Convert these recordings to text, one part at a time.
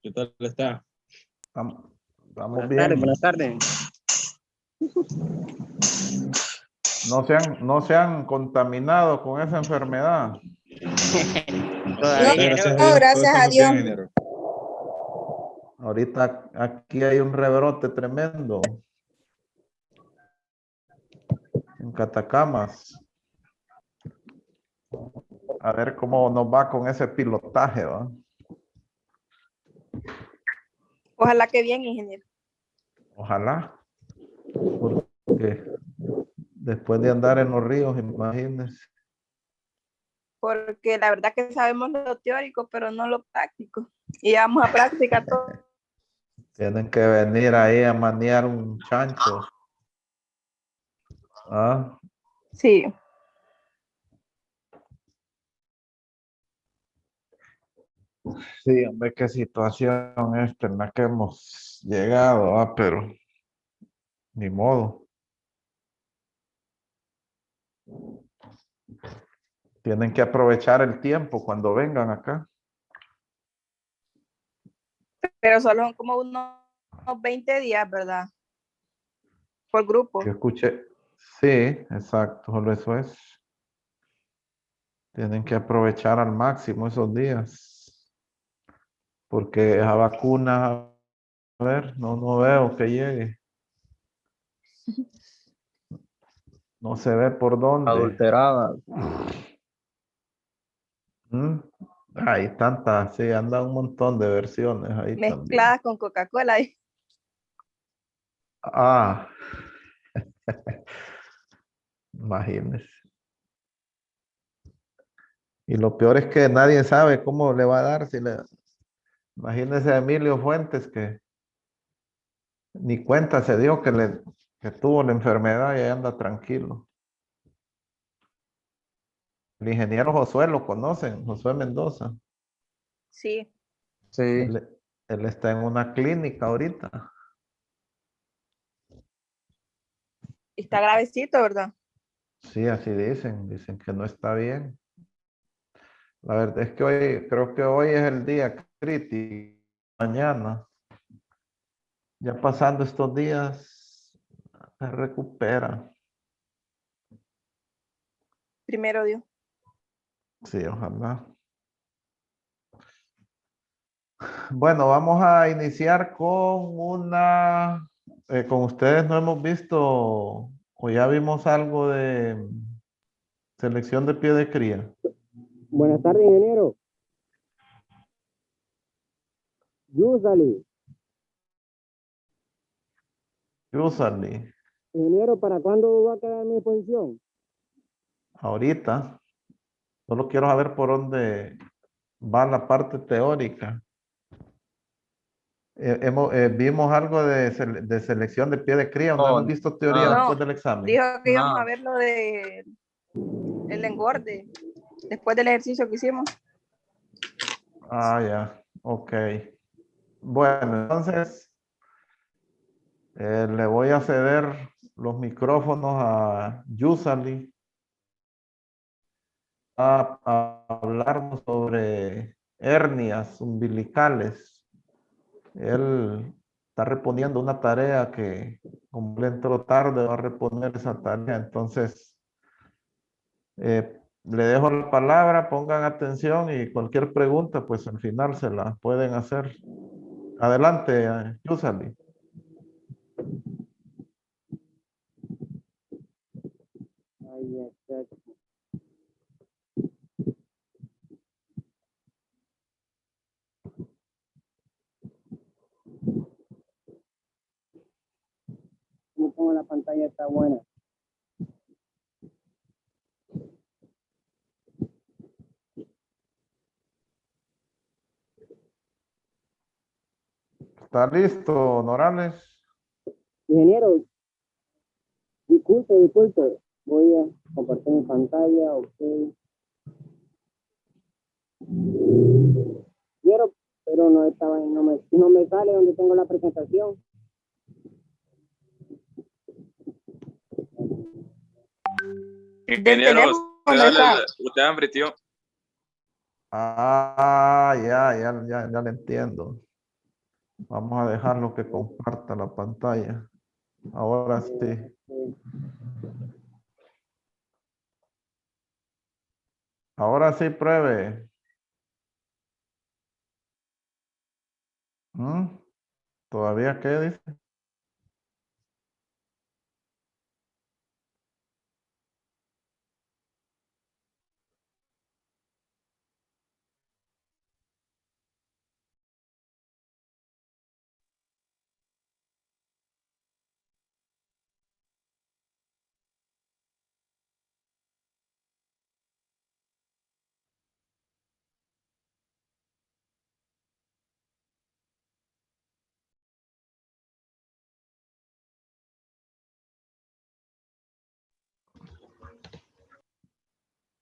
¿Qué tal está? Vamos Buenas bien. tardes, buenas tardes. No se han contaminado con esa enfermedad. Todavía. Gracias a No, Dios, todos gracias a estamos Dios. bien, ingeniero. Ahorita aquí hay un rebrote tremendo en Catacamas. A ver cómo nos va con ese pilotaje, ¿va? Ojalá que bien, ingeniero. Ojalá. Porque después de andar en los ríos, imagínense. Porque la verdad que sabemos lo teórico, pero no lo práctico. Y vamos a práctica todo. Tienen que venir ahí a manear un chancho. ¿Ah? Sí. Sí, hombre, qué situación esta en la que hemos llegado, pero ni modo. Tienen que aprovechar el tiempo cuando vengan acá. Pero solo son como unos 20 días, ¿verdad? Por grupo. Yo escuché. Sí, exacto, solo eso es. Tienen que aprovechar al máximo esos días. Porque esa vacuna, a ver, no veo que llegue. No se ve por dónde. Adulterada. ¿Mm? Hay tantas, sí, andan un montón de versiones ahí también. Mezcladas con Coca-Cola. Ah, imagínense. Y lo peor es que nadie sabe cómo le va a dar. Imagínense a Emilio Fuentes que ni cuenta se dio que tuvo la enfermedad y ahí anda tranquilo. El ingeniero Josué lo conocen, Josué Mendoza. Sí. Sí. Él está en una clínica ahorita. Está gravecito, ¿verdad? Sí, así dicen que no está bien. La verdad es que creo que hoy es el día crítico. Mañana, ya pasando estos días, se recupera. Primero Dios. Sí, ojalá. Bueno, vamos a iniciar con ustedes no hemos visto o ya vimos algo de selección de pie de cría. Buenas tardes, ingeniero. Yusali. Usually, Ingeniero, ¿para cuándo va a quedar mi exposición? ahorita, solo quiero saber por dónde va la parte teórica. Vimos algo de selección de pie de cría, no hemos visto teoría No, después del examen. dijo que íbamos a ver lo de el engorde después del ejercicio que hicimos. Ah, ya, ok. Bueno, entonces le voy a ceder los micrófonos a Yusali a hablarnos sobre hernias umbilicales. Él está reponiendo una tarea que, como le entró tarde, va a reponer esa tarea. Entonces, le dejo la palabra, pongan atención y cualquier pregunta, pues al final se la pueden hacer. Adelante, Yusali. Ay, como la pantalla está buena. ¿Está listo, Norales? Ingeniero, disculpe. Voy a compartir mi pantalla, ok. Ingeniero, pero no me sale donde tengo la presentación. Del teléfono está. Usted hambretió. Ah, ya le entiendo. Vamos a dejarlo que comparta la pantalla. Ahora sí. Ahora sí pruebe. ¿Mm? ¿Todavía qué dice?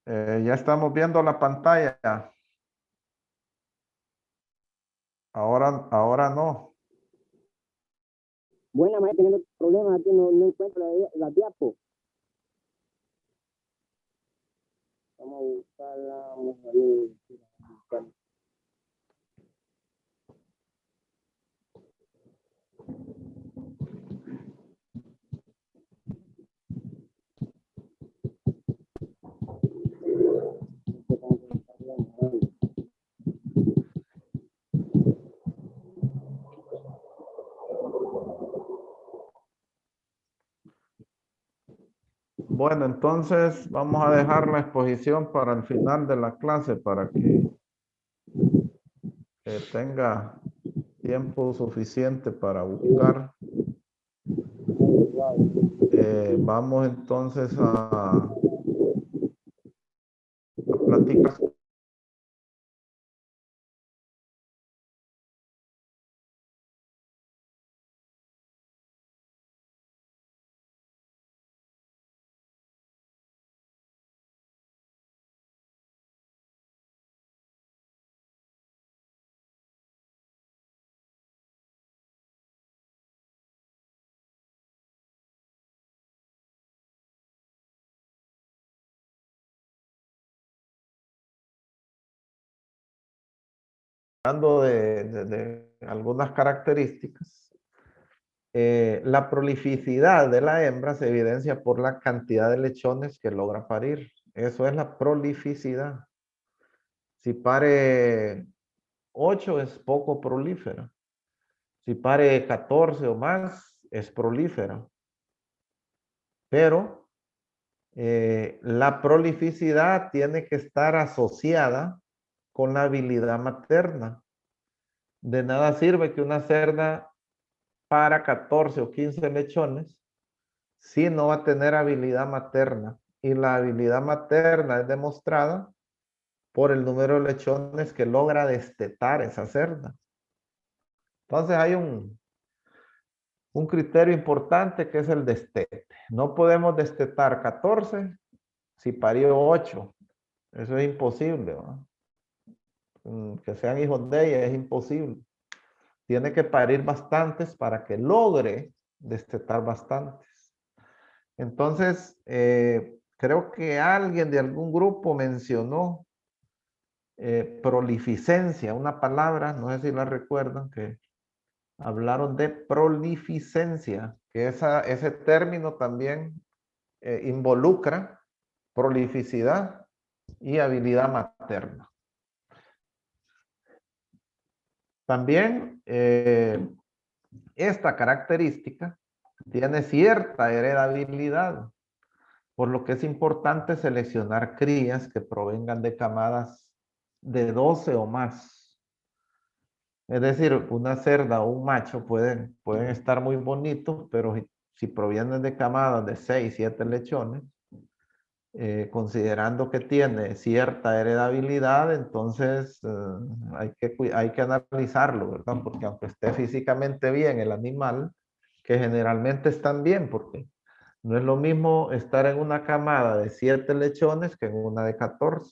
Ya estamos viendo la pantalla. Ahora no. Buena, me teniendo problemas aquí, no encuentro la diapo. Vamos a buscarla, vamos a ver. Bueno, entonces vamos a dejar la exposición para el final de la clase para que tenga tiempo suficiente para buscar. Vamos entonces a platicar. Hablando de algunas características, la prolificidad de la hembra se evidencia por la cantidad de lechones que logra parir. Eso es la prolificidad. Si pare 8 es poco prolífera. Si pare 14 o más es prolífera. Pero la prolificidad tiene que estar asociada con la habilidad materna. De nada sirve que una cerda para 14 o 15 lechones si no va a tener habilidad materna. Y la habilidad materna es demostrada por el número de lechones que logra destetar esa cerda. Entonces hay un criterio importante que es el destete. No podemos destetar 14 si parió 8. Eso es imposible, ¿no? Que sean hijos de ella es imposible. Tiene que parir bastantes para que logre destetar bastantes. Entonces, creo que alguien de algún grupo mencionó prolificencia, una palabra, no sé si la recuerdan, que hablaron de prolificencia, que ese término también involucra prolificidad y habilidad materna. También esta característica tiene cierta heredabilidad, por lo que es importante seleccionar crías que provengan de camadas de 12 o más. Es decir, una cerda o un macho pueden estar muy bonitos, pero si provienen de camadas de 6, 7 lechones, considerando que tiene cierta heredabilidad, entonces hay que analizarlo, ¿verdad? Porque aunque esté físicamente bien el animal, que generalmente están bien, porque no es lo mismo estar en una camada de 7 lechones que en una de 14.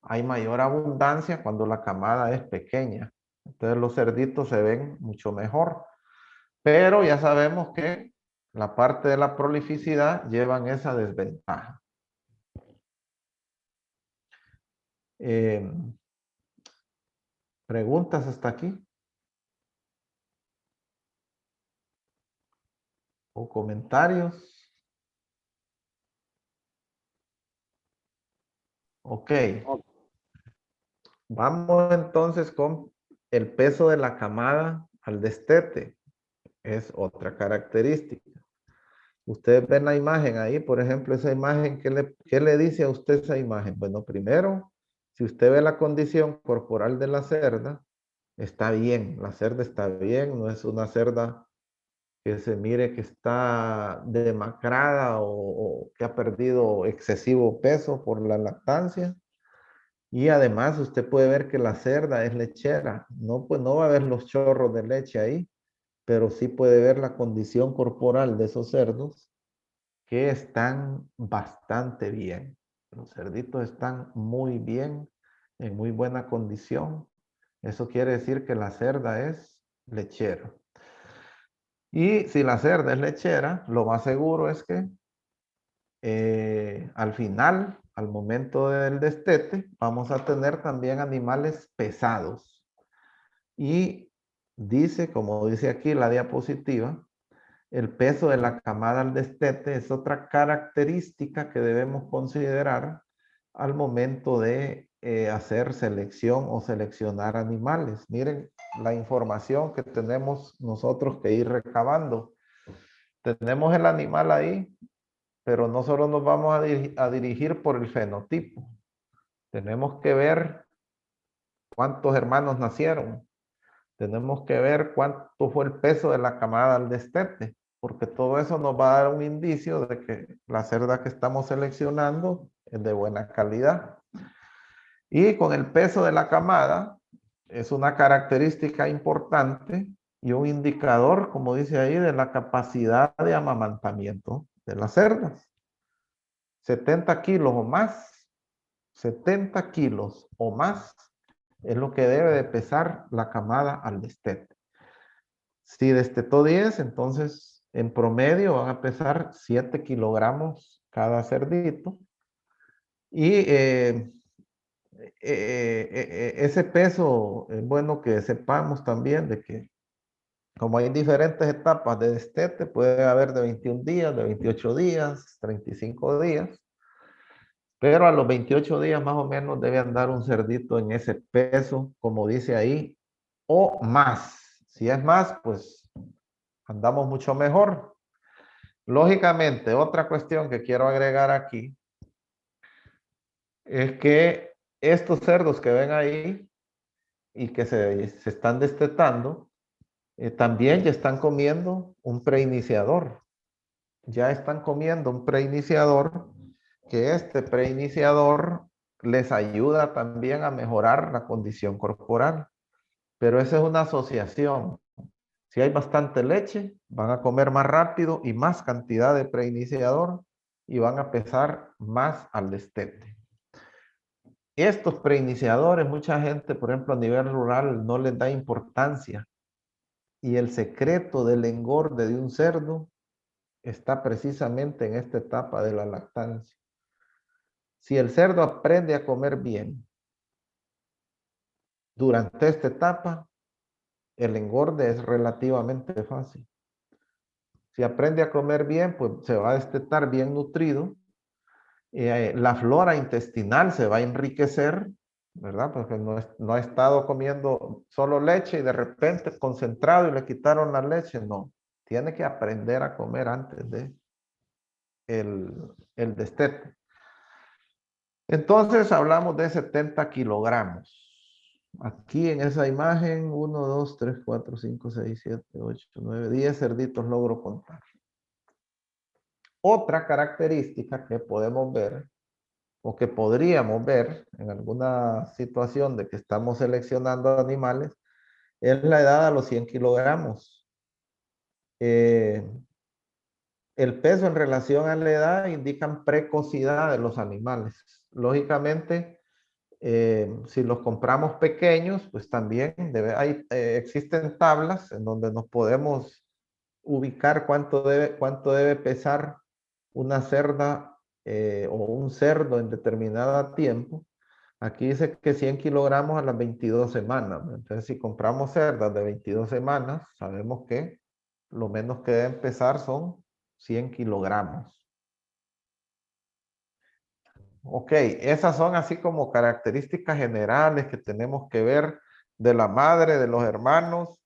Hay mayor abundancia cuando la camada es pequeña. Entonces los cerditos se ven mucho mejor. Pero ya sabemos que la parte de la prolificidad llevan esa desventaja. Eh, ¿Preguntas hasta aquí? o comentarios? Ok. Vamos entonces con el peso de la camada al destete. Es otra característica. Ustedes ven la imagen ahí, por ejemplo, esa imagen, ¿qué le dice a usted esa imagen? Bueno, primero, si usted ve la condición corporal de la cerda, está bien, la cerda está bien, no es una cerda que se mire que está demacrada o que ha perdido excesivo peso por la lactancia. Y además usted puede ver que la cerda es lechera. No, pues no va a haber los chorros de leche ahí, pero sí puede ver la condición corporal de esos cerdos que están bastante bien. Los cerditos están muy bien, en muy buena condición. Eso quiere decir que la cerda es lechera. Y si la cerda es lechera, lo más seguro es que al final, al momento del destete, vamos a tener también animales pesados. Y dice, como dice aquí la diapositiva, el peso de la camada al destete es otra característica que debemos considerar al momento de hacer selección o seleccionar animales. Miren la información que tenemos nosotros que ir recabando. Tenemos el animal ahí, pero no solo nos vamos a dirigir por el fenotipo. Tenemos que ver cuántos hermanos nacieron. Tenemos que ver cuánto fue el peso de la camada al destete, porque todo eso nos va a dar un indicio de que la cerda que estamos seleccionando es de buena calidad. Y con el peso de la camada es una característica importante y un indicador, como dice ahí, de la capacidad de amamantamiento de las cerdas. 70 kilos o más, 70 kilos o más es lo que debe de pesar la camada al destete. Si destetó 10, entonces en promedio van a pesar 7 kilogramos cada cerdito. Y ese peso es bueno que sepamos también de que como hay diferentes etapas de destete, puede haber de 21 días, de 28 días, 35 días. Pero a los 28 días más o menos debe andar un cerdito en ese peso, como dice ahí, o más. Si es más, pues andamos mucho mejor. Lógicamente, otra cuestión que quiero agregar aquí es que estos cerdos que ven ahí y que se están destetando, también ya están comiendo un preiniciador. Ya están comiendo un preiniciador, que este preiniciador les ayuda también a mejorar la condición corporal. Pero esa es una asociación. Si hay bastante leche, van a comer más rápido y más cantidad de preiniciador y van a pesar más al destete. Estos preiniciadores, mucha gente, por ejemplo, a nivel rural, no les da importancia. Y el secreto del engorde de un cerdo está precisamente en esta etapa de la lactancia. Si el cerdo aprende a comer bien durante esta etapa, el engorde es relativamente fácil. Si aprende a comer bien, pues se va a destetar bien nutrido. La flora intestinal se va a enriquecer, ¿verdad? Porque no ha estado comiendo solo leche y de repente concentrado y le quitaron la leche. No, tiene que aprender a comer antes de el destete. Entonces hablamos de 70 kilogramos. Aquí en esa imagen, 1, 2, 3, 4, 5, 6, 7, 8, 9, 10 cerditos logro contar. Otra característica que podemos ver o que podríamos ver en alguna situación de que estamos seleccionando animales es la edad a los 100 kilogramos. El peso en relación a la edad indican precocidad de los animales. Lógicamente, si los compramos pequeños, pues también existen tablas en donde nos podemos ubicar cuánto debe pesar una cerda o un cerdo en determinada tiempo. Aquí dice que 100 kilogramos a las 22 semanas. Entonces, si compramos cerdas de 22 semanas, sabemos que lo menos que deben pesar son 100 kilogramos. Ok, esas son así como características generales que tenemos que ver de la madre, de los hermanos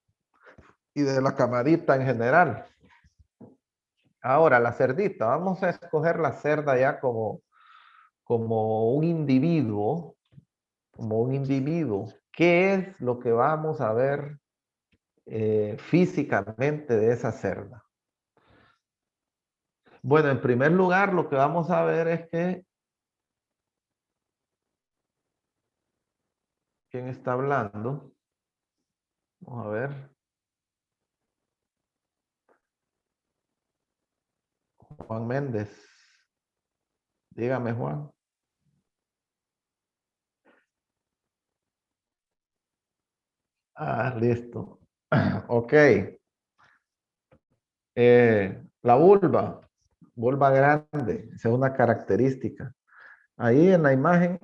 y de la camarita en general. Ahora, la cerdita, vamos a escoger la cerda ya como un individuo, ¿Qué es lo que vamos a ver físicamente de esa cerda? Bueno, en primer lugar, lo que vamos a ver es que ¿quién está hablando? Vamos a ver. Juan Méndez. Dígame, Juan. Ah, listo. Ok. La vulva grande, esa es una característica. Ahí en la imagen,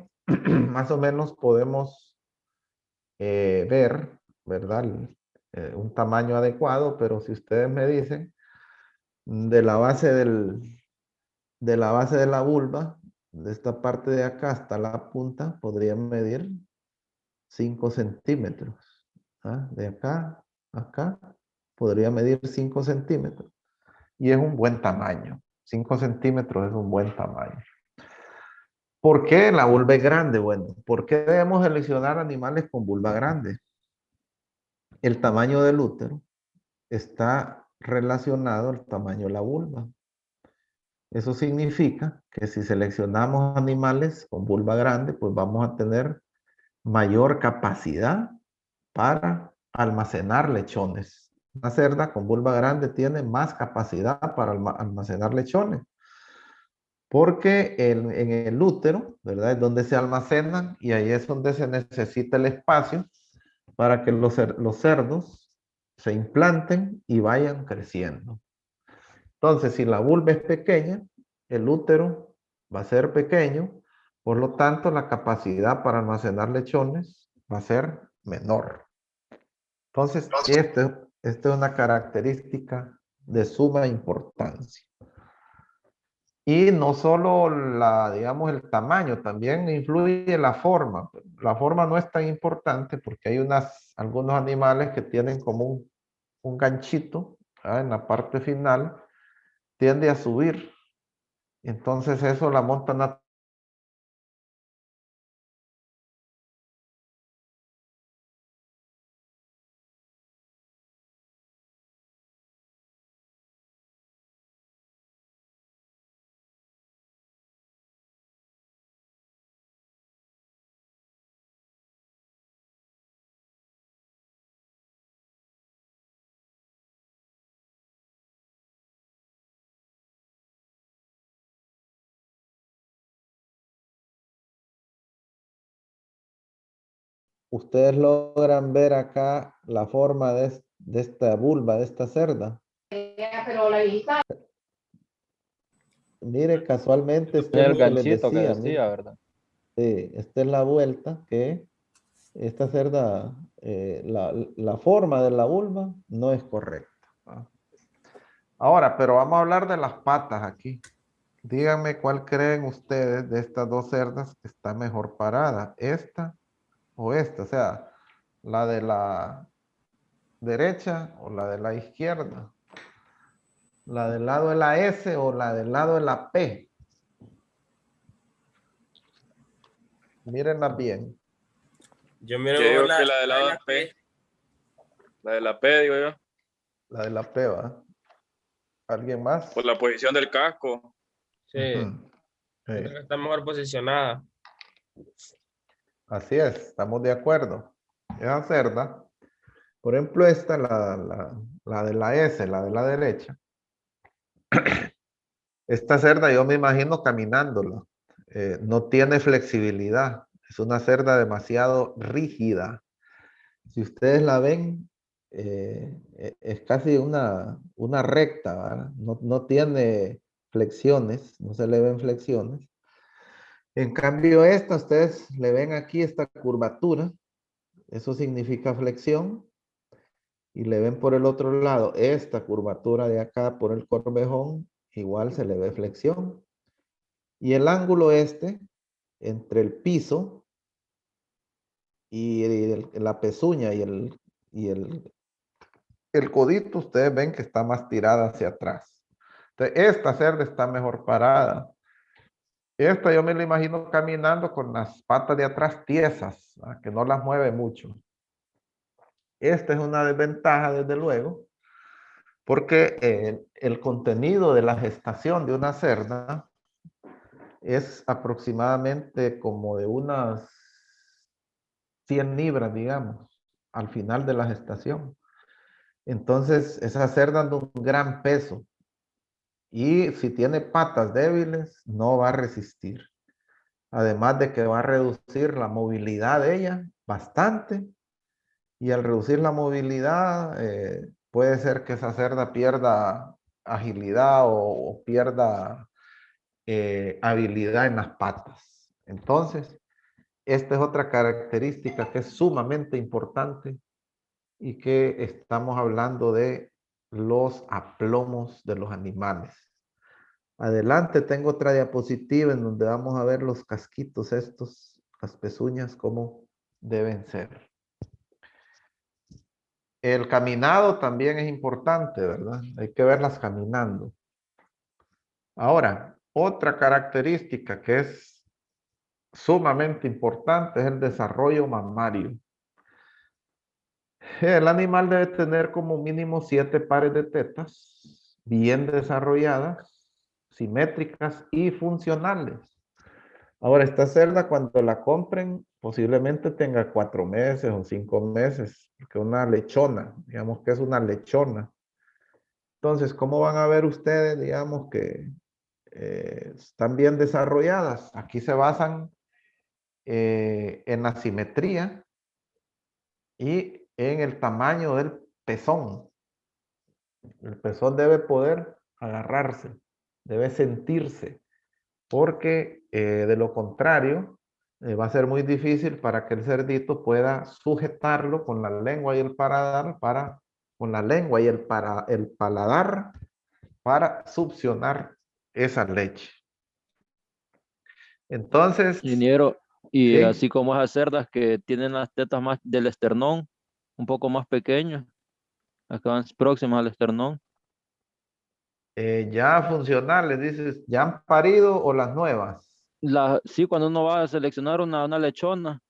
más o menos podemos ver, ¿verdad? Un tamaño adecuado, pero si ustedes me dicen, de la base de la base de la vulva, de esta parte de acá hasta la punta, podría medir 5 centímetros. ¿Ah? De acá a acá, podría medir 5 centímetros. Y es un buen tamaño. 5 centímetros es un buen tamaño. ¿Por qué la vulva es grande? Bueno, ¿por qué debemos seleccionar animales con vulva grande? El tamaño del útero está relacionado al tamaño de la vulva. Eso significa que si seleccionamos animales con vulva grande, pues vamos a tener mayor capacidad para almacenar lechones. Una cerda con vulva grande tiene más capacidad para almacenar lechones. Porque en el útero, ¿verdad? Es donde se almacenan y ahí es donde se necesita el espacio para que los cerdos se implanten y vayan creciendo. Entonces, si la vulva es pequeña, el útero va a ser pequeño, por lo tanto, la capacidad para almacenar lechones va a ser menor. Entonces, esta es una característica de suma importancia. Y no solo digamos, el tamaño, también influye la forma. La forma no es tan importante porque hay algunos animales que tienen como un ganchito, ¿verdad? En la parte final, tiende a subir. Entonces eso la montan a Ustedes logran ver acá la forma de esta vulva, de esta cerda. Mire, casualmente esto es El lo que les ganchito que decía. decía, Mire. ¿verdad? Sí, esta es la vuelta que esta cerda, la forma de la vulva no es correcta. ¿Va? Ahora, pero vamos a hablar de las patas aquí. Díganme cuál creen ustedes de estas dos cerdas que está mejor parada, esta o esta, o sea, la de la derecha o la de la izquierda, la del lado de la S o la del lado de la P. Mírenla bien. Yo Yo digo que la de la P. La de la P, digo yo. La de la P, ¿va? ¿Alguien más? Por la posición del casco. Sí, Ujú. creo Sí. que está mejor posicionada. Así es, estamos de acuerdo. Esa cerda, por ejemplo, esta, la de la S, la de la derecha. Esta cerda yo me imagino caminándola. No tiene flexibilidad. Es una cerda demasiado rígida. Si ustedes la ven, es casi una recta, ¿verdad? No tiene flexiones, no se le ven flexiones. En cambio esta, ustedes le ven aquí esta curvatura, eso significa flexión, y le ven por el otro lado esta curvatura de acá por el corvejón, igual se le ve flexión. Y el ángulo este, entre el piso y la pezuña y el codito, ustedes ven que está más tirada hacia atrás. Entonces, esta cerda está mejor parada. Esta yo me la imagino caminando con las patas de atrás tiesas, que no las mueve mucho. Esta es una desventaja, desde luego, porque el contenido de la gestación de una cerda es aproximadamente como de unas 100 libras, digamos, al final de la gestación. Entonces, esa cerda anda un gran peso. Y si tiene patas débiles, no va a resistir. Además de que va a reducir la movilidad de ella bastante. Y al reducir la movilidad, puede ser que esa cerda pierda agilidad o pierda habilidad en las patas. Entonces, esta es otra característica que es sumamente importante y que estamos hablando de los aplomos de los animales. Adelante tengo otra diapositiva en donde vamos a ver los casquitos estos, las pezuñas, cómo deben ser. El caminado también es importante, ¿verdad? Hay que verlas caminando. Ahora, otra característica que es sumamente importante es el desarrollo mamario. El animal debe tener como mínimo 7 pares de tetas bien desarrolladas, simétricas y funcionales. Ahora, esta cerda cuando la compren posiblemente tenga 4 meses o 5 meses, porque una lechona, digamos que es una lechona. Entonces, ¿cómo van a ver ustedes, digamos, que están bien desarrolladas? Aquí se basan en la simetría y en el tamaño del pezón. El pezón debe poder agarrarse, debe sentirse, porque de lo contrario va a ser muy difícil para que el cerdito pueda sujetarlo con la lengua y el paladar el paladar para succionar esa leche. Entonces, Ingeniero, y sí, así como esas cerdas que tienen las tetas más del esternón, un poco más pequeñas, acaban próximas al esternón. ya funcionales, dices, ¿ya han parido o las nuevas? Sí, cuando uno va a seleccionar una lechona,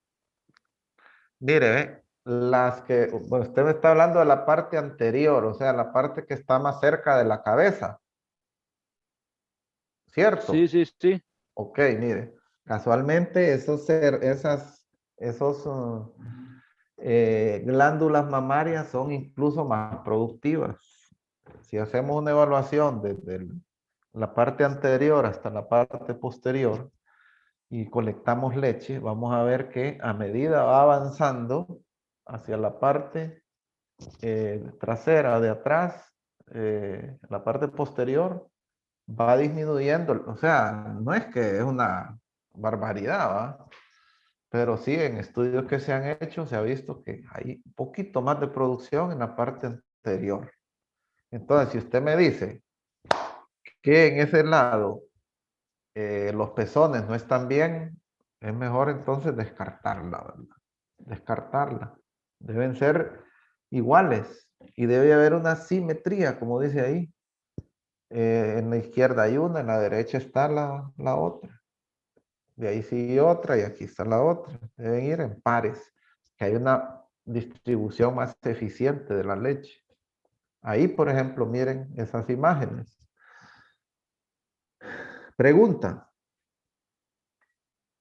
Mire, las que, bueno, usted me está hablando de la parte anterior, o sea, la parte que está más cerca de la cabeza, sí, ¿cierto? sí, sí, Ok, mire, casualmente esos glándulas mamarias son incluso más productivas. Si hacemos una evaluación desde la parte anterior hasta la parte posterior y colectamos leche, vamos a ver que a medida va avanzando hacia la parte trasera de atrás, la parte posterior, va disminuyendo. O sea, no es que es una barbaridad, ¿va? Pero sí, en estudios que se han hecho, se ha visto que hay un poquito más de producción en la parte anterior. Entonces, si usted me dice que en ese lado los pezones no están bien, es mejor entonces descartarla, ¿verdad? Descartarla. Deben ser iguales y debe haber una simetría, como dice ahí. En la izquierda hay una, en la derecha está la otra. De ahí sigue otra y aquí está la otra. Deben ir en pares, que hay una distribución más eficiente de la leche. Ahí, por ejemplo, miren esas imágenes. Pregunta.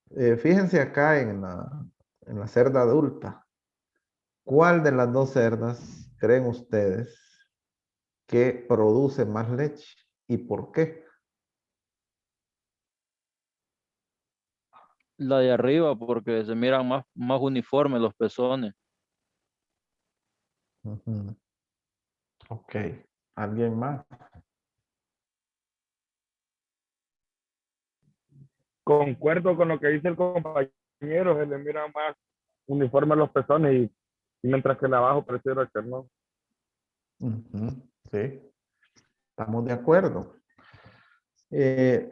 Fíjense acá en la cerda adulta. ¿Cuál de las dos cerdas creen ustedes que produce más leche y por qué? la de arriba, porque se miran más uniformes los pezones. Ujú. Ok. ¿Alguien más? Concuerdo con lo que dice el compañero, se le mira más uniforme a los pezones y mientras que el abajo prefiero el no. Ujú. Sí. Estamos de acuerdo. Eh,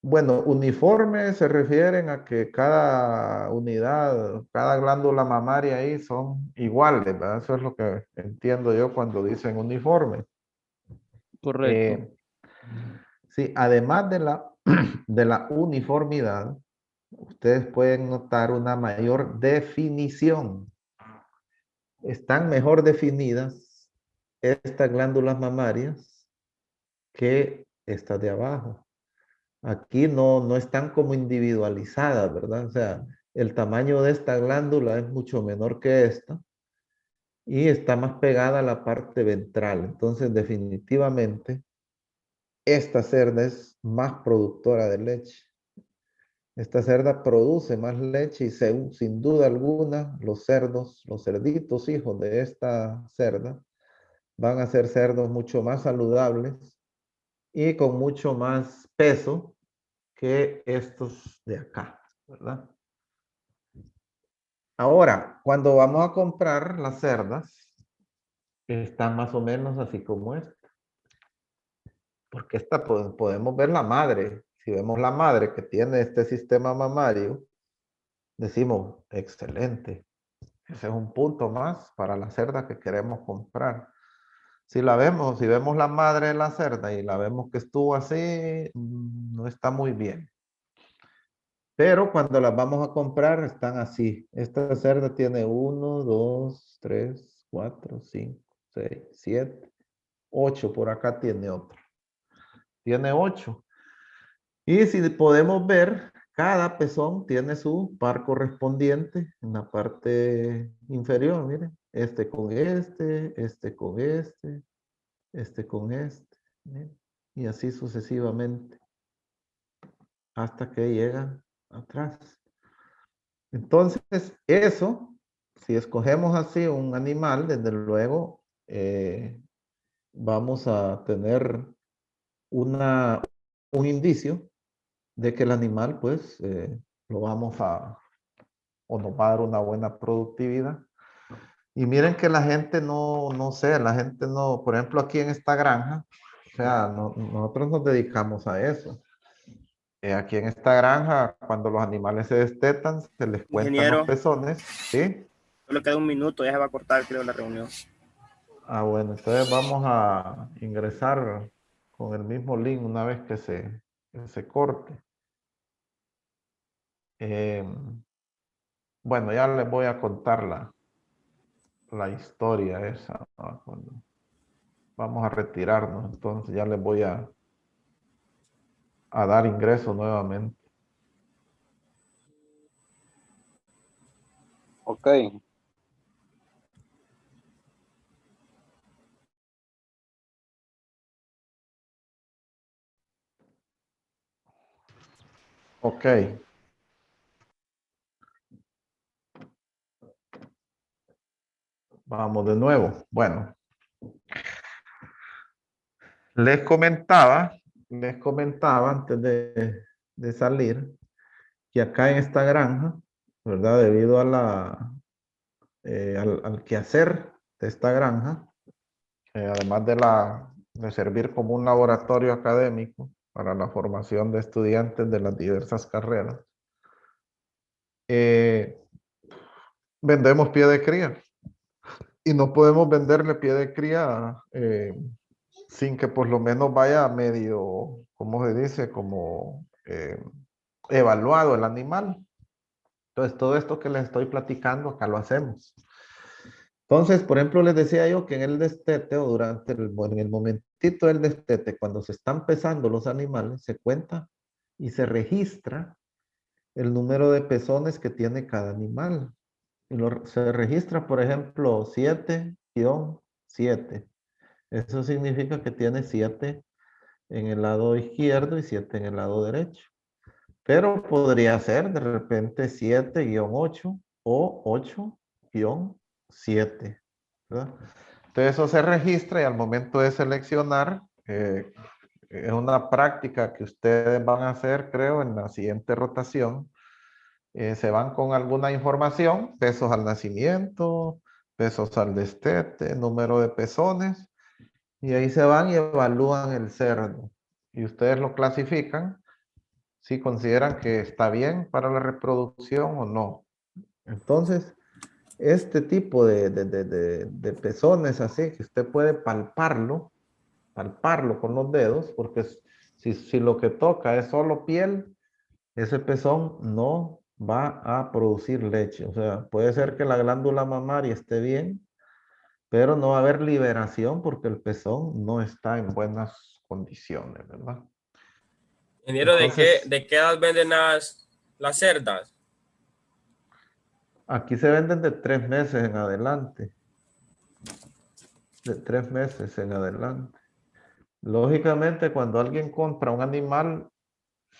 bueno, uniforme se refieren a que cada unidad, cada glándula mamaria ahí son iguales, ¿verdad? Eso es lo que entiendo yo cuando dicen uniforme. Correcto. Sí, además de la uniformidad, ustedes pueden notar una mayor definición. Están mejor definidas estas glándulas mamarias que estas de abajo. Aquí no están como individualizadas, ¿verdad? O sea, el tamaño de esta glándula es mucho menor que esta y está más pegada a la parte ventral. Entonces, definitivamente, esta cerda es más productora de leche. Esta cerda produce más leche y sin duda alguna los cerdos, los cerditos hijos de esta cerda van a ser cerdos mucho más saludables y con mucho más peso que estos de acá, ¿verdad? Ahora, cuando vamos a comprar las cerdas, están más o menos así como esta. Porque esta podemos ver la madre. Si vemos la madre que tiene este sistema mamario, decimos, excelente. Ese es un punto más para la cerda que queremos comprar. Si la vemos, si vemos la madre de la cerda y la vemos que estuvo así, no está muy bien. Pero cuando las vamos a comprar, están así. Esta cerda tiene 1, 2, 3, 4, 5, 6, 7, 8. Por acá tiene otro. Tiene 8. Y si podemos ver, cada pezón tiene su par correspondiente en la parte inferior. Miren, este con este con este con este. Miren, y así sucesivamente hasta que llega atrás. Entonces, eso, si escogemos así un animal, desde luego, vamos a tener un indicio de que el animal, pues, lo vamos a, o nos va a dar una buena productividad. Y miren que la gente no sé, la gente no, por ejemplo, aquí en esta granja, o sea, nosotros nos dedicamos a eso. Aquí en esta granja, cuando los animales se destetan, se les cuentan los Ingeniero, pezones, ¿sí? solo queda un minuto, ya se va a cortar, creo, la reunión. Ah, bueno, entonces vamos a ingresar con el mismo link una vez que se corte. Bueno, ya les voy a contar la historia esa, ¿no? Cuando vamos a retirarnos, entonces ya les voy a dar ingreso nuevamente. Ok. Ok. Vamos de nuevo. Bueno. Les comentaba antes de salir que acá en esta granja, ¿verdad? Debido a al quehacer de esta granja, además de servir como un laboratorio académico para la formación de estudiantes de las diversas carreras, vendemos pie de cría. Y no podemos venderle pie de cría sin que por lo menos vaya medio, ¿cómo se dice? Como evaluado el animal. Entonces, todo esto que les estoy platicando, acá lo hacemos. Entonces, por ejemplo, les decía yo que en el destete o en el momentito del destete, cuando se están pesando los animales, se cuenta y se registra el número de pezones que tiene cada animal. Y se registra, por ejemplo, 7-7. Eso significa que tiene 7 en el lado izquierdo y 7 en el lado derecho. Pero podría ser de repente 7-8 o 8-7. ¿Verdad? Entonces eso se registra y al momento de seleccionar, es una práctica que ustedes van a hacer, creo, en la siguiente rotación. Se van con alguna información, pesos al nacimiento, pesos al destete, número de pezones, y ahí se van y evalúan el cerdo. y ustedes lo clasifican si consideran que está bien para la reproducción o no. Entonces, este tipo de pezones así, que usted puede palparlo con los dedos, porque si lo que toca es solo piel, ese pezón no va a producir leche. O sea, puede ser que la glándula mamaria esté bien, pero no va a haber liberación porque el pezón no está en buenas condiciones, ¿verdad? Ingeniero, Entonces, ¿de qué edad venden las cerdas? aquí se venden de 3 meses en adelante. De 3 meses en adelante. Lógicamente, cuando alguien compra un animal,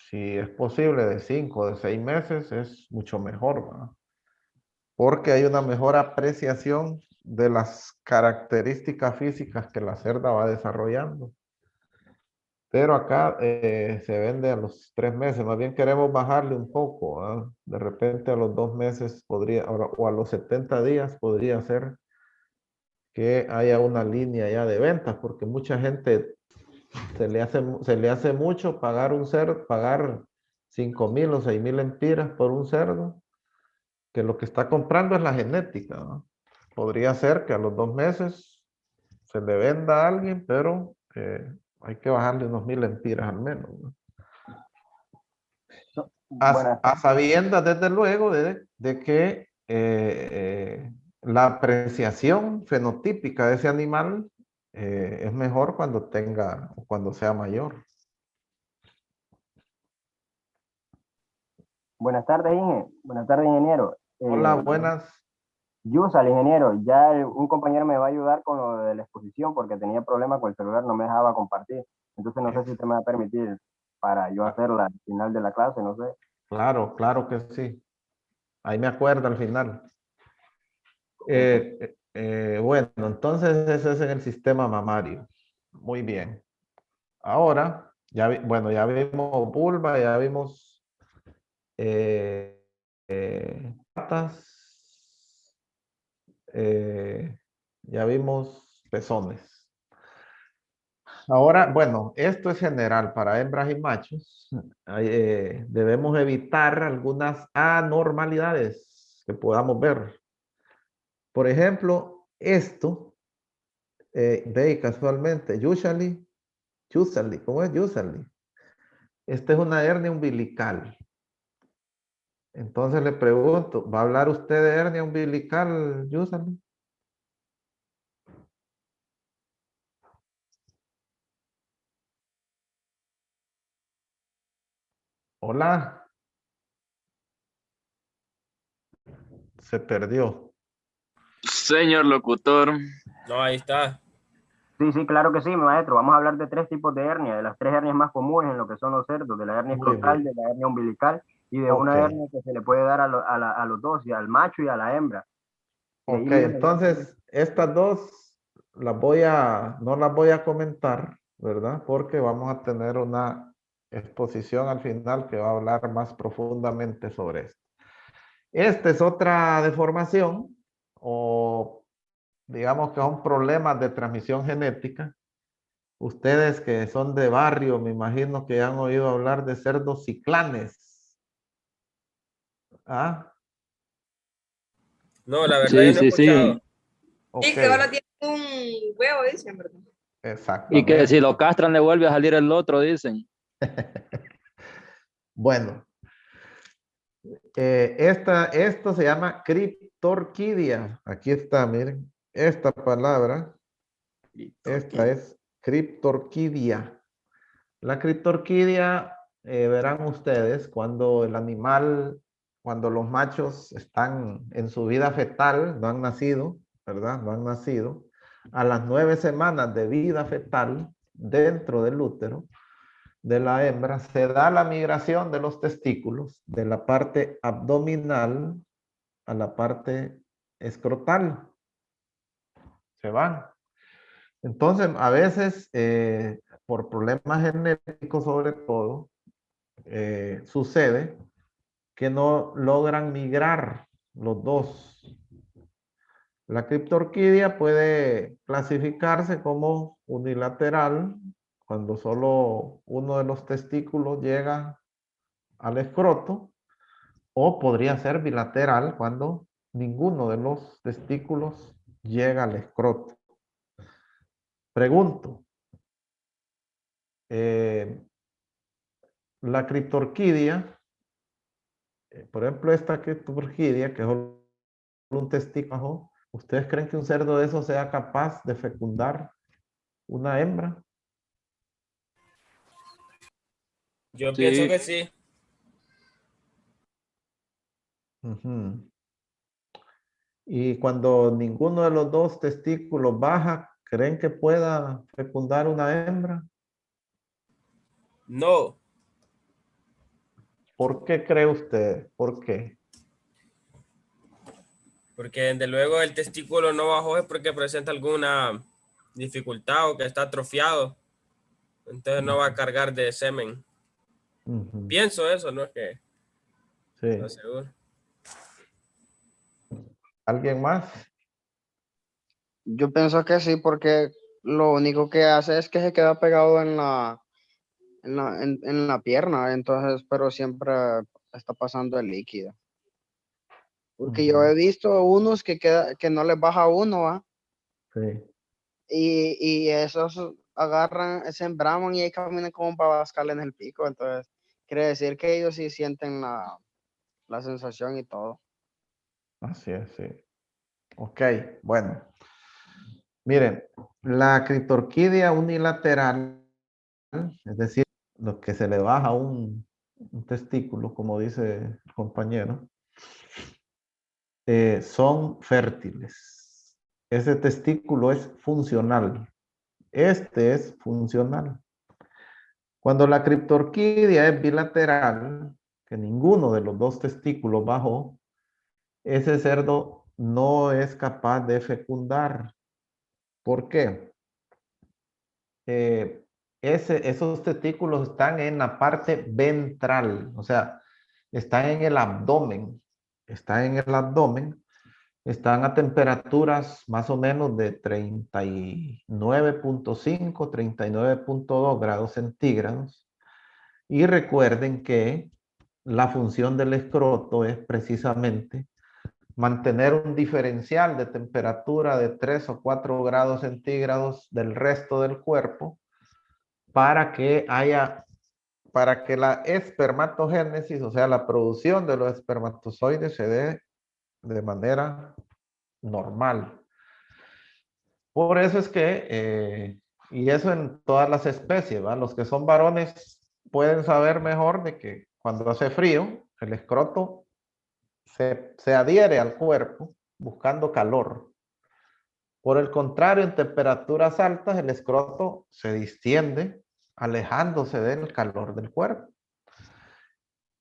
si es posible de 5 o de 6 meses, es mucho mejor, ¿verdad? Porque hay una mejor apreciación de las características físicas que la cerda va desarrollando. Pero acá se vende a los 3 meses. Más bien queremos bajarle un poco, ¿verdad? De repente a los 2 meses podría, o a los 70 días podría ser que haya una línea ya de ventas, porque mucha gente se le hace mucho pagar un cerdo, pagar 5,000 o 6,000 lempiras por un cerdo, que lo que está comprando es la genética, ¿no? Podría ser que a los 2 meses se le venda a alguien, pero hay que bajarle unos 1,000 lempiras al menos, ¿no? Buenas A sabiendas, desde luego, de que la apreciación fenotípica de ese animal es mejor cuando tenga o cuando sea mayor. Buenas tardes, Inge. Buenas tardes, ingeniero. Hola, buenas. Yusal, ingeniero, un compañero me va a ayudar con lo de la exposición porque tenía problemas con el celular, no me dejaba compartir. Entonces no sé si usted me va a permitir para yo hacerla al final de la clase, no sé. Claro, claro que sí. Ahí me acuerdo al final. Bueno, entonces ese es en el sistema mamario. Muy bien. Ahora, bueno, ya vimos vulva, ya vimos patas, ya vimos pezones. Ahora, bueno, esto es general para hembras y machos. Debemos evitar algunas anormalidades que podamos ver. Por ejemplo, esto, ve casualmente, usually, ¿cómo es usually? Esta es una hernia umbilical. Entonces le pregunto, ¿va a hablar usted de hernia umbilical, usually? Hola, se perdió. Señor locutor. No, ahí está. Sí, sí, claro que sí, maestro. Vamos a hablar de 3 tipos de hernia, de las 3 hernias más comunes en lo que son los cerdos, de la hernia Muy escrotal, bien. de la hernia umbilical y de Ok, una hernia que se le puede dar a los dos, y al macho y a la hembra. Y ahí ok. mismo le voy a- Entonces, estas dos no las voy a comentar, ¿verdad? Porque vamos a tener una exposición al final que va a hablar más profundamente sobre esto. Esta es otra deformación o digamos que son problemas de transmisión genética. Ustedes que son de barrio, me imagino que han oído hablar de cerdos ciclanes. ¿Ah? No, la verdad yo Sí, no he sí, escuchado. sí. Ok, Sí, que solo tiene un huevo, dicen, ¿verdad? Y que si exactamente. lo castran le vuelve a salir el otro, dicen. Bueno, esto se llama criptorquidia. Aquí está, miren. Esta palabra, esta es criptorquidia. La criptorquidia, verán ustedes, cuando los machos están en su vida fetal, no han nacido, ¿verdad? No han nacido. A las 9 semanas de vida fetal, dentro del útero de la hembra, se da la migración de los testículos de la parte abdominal a la parte escrotal. Se van. Entonces, a veces, por problemas genéticos sobre todo, sucede que no logran migrar los dos. La criptorquidia puede clasificarse como unilateral cuando solo uno de los testículos llega al escroto, o podría ser bilateral cuando ninguno de los testículos llega al escroto. Pregunto, la criptorquidia, por ejemplo, esta criptorquidia, que es un testículo, ¿ustedes creen que un cerdo de eso sea capaz de fecundar una hembra? Yo pienso Sí, que sí. Ujú. Y cuando ninguno de los dos testículos baja, ¿creen que pueda fecundar una hembra? No, ¿Por qué cree usted? ¿Por qué? porque desde luego el testículo no bajó es porque presenta alguna dificultad o que está atrofiado. Entonces no va a cargar de semen. Ujú. Pienso eso, no es que Sí. lo aseguro. ¿Alguien más? Yo pienso que sí, porque lo único que hace es que se queda pegado en la pierna, entonces, pero siempre está pasando el líquido. Porque yo he visto unos que no les baja uno, ¿va? Sí. Y esos agarran, se embraman y ahí caminan como un pavascal en el pico, entonces quiere decir que ellos sí sienten la sensación y todo. Así es, sí. Ok, bueno. Miren, la criptorquidia unilateral, es decir, lo que se le baja un testículo, como dice el compañero, son fértiles. Ese testículo es funcional. Este es funcional. Cuando la criptorquidia es bilateral, que ninguno de los dos testículos bajó, ese cerdo no es capaz de fecundar. ¿Por qué? Esos testículos están en la parte ventral, o sea, están en el abdomen, están en el abdomen, están a temperaturas más o menos de 39.5, 39.2 grados centígrados. Y recuerden que la función del escroto es precisamente mantener un diferencial de temperatura de 3 o 4 grados centígrados del resto del cuerpo para que la espermatogénesis, o sea, la producción de los espermatozoides se dé de manera normal. Por eso es que, y eso en todas las especies, ¿va? Los que son varones pueden saber mejor de que cuando hace frío, el escroto se adhiere al cuerpo buscando calor. Por el contrario, en temperaturas altas, el escroto se distiende, alejándose del calor del cuerpo.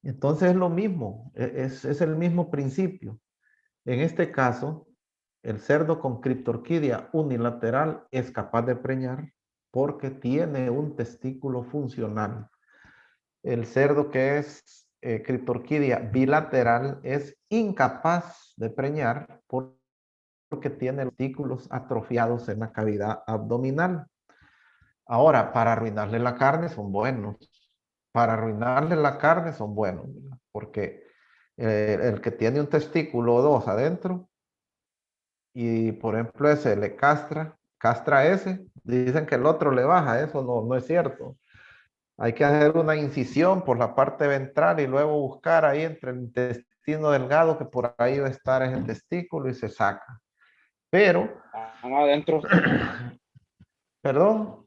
Entonces es lo mismo, es el mismo principio. En este caso, el cerdo con criptorquidia unilateral es capaz de preñar porque tiene un testículo funcional. El cerdo que es criptorquidia bilateral es incapaz de preñar porque tiene testículos atrofiados en la cavidad abdominal. Ahora, para arruinarle la carne son buenos. Para arruinarle la carne son buenos, ¿verdad? Porque el que tiene un testículo o dos adentro y, por ejemplo, ese le castra ese, dicen que el otro le baja. Eso no es cierto. Hay que hacer una incisión por la parte ventral y luego buscar ahí entre el intestino delgado, que por ahí va a estar ese testículo, y se saca. Pero, Están adentro, perdón,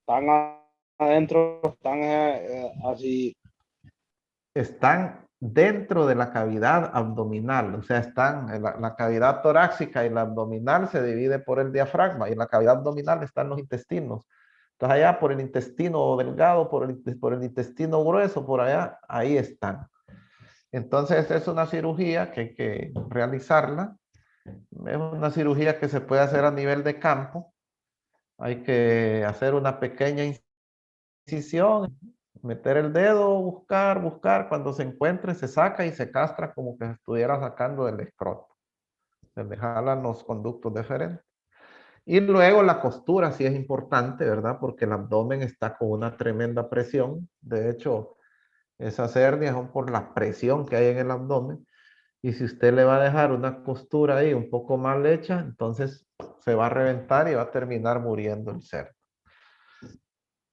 están adentro, están así. están dentro de la cavidad abdominal, o sea, están en la cavidad torácica, y la abdominal se divide por el diafragma, y en la cavidad abdominal están los intestinos. Entonces allá por el intestino delgado, por el intestino grueso, por allá, ahí están. Entonces es una cirugía que hay que realizarla. Es una cirugía que se puede hacer a nivel de campo. Hay que hacer una pequeña incisión, meter el dedo, buscar, cuando se encuentre se saca y se castra como que se estuviera sacando del escroto. Se le jalan los conductos deferentes. Y luego la costura sí es importante, ¿verdad? Porque el abdomen está con una tremenda presión. De hecho, esas hernias son por la presión que hay en el abdomen. Y si usted le va a dejar una costura ahí un poco mal hecha, entonces se va a reventar y va a terminar muriendo el cerdo.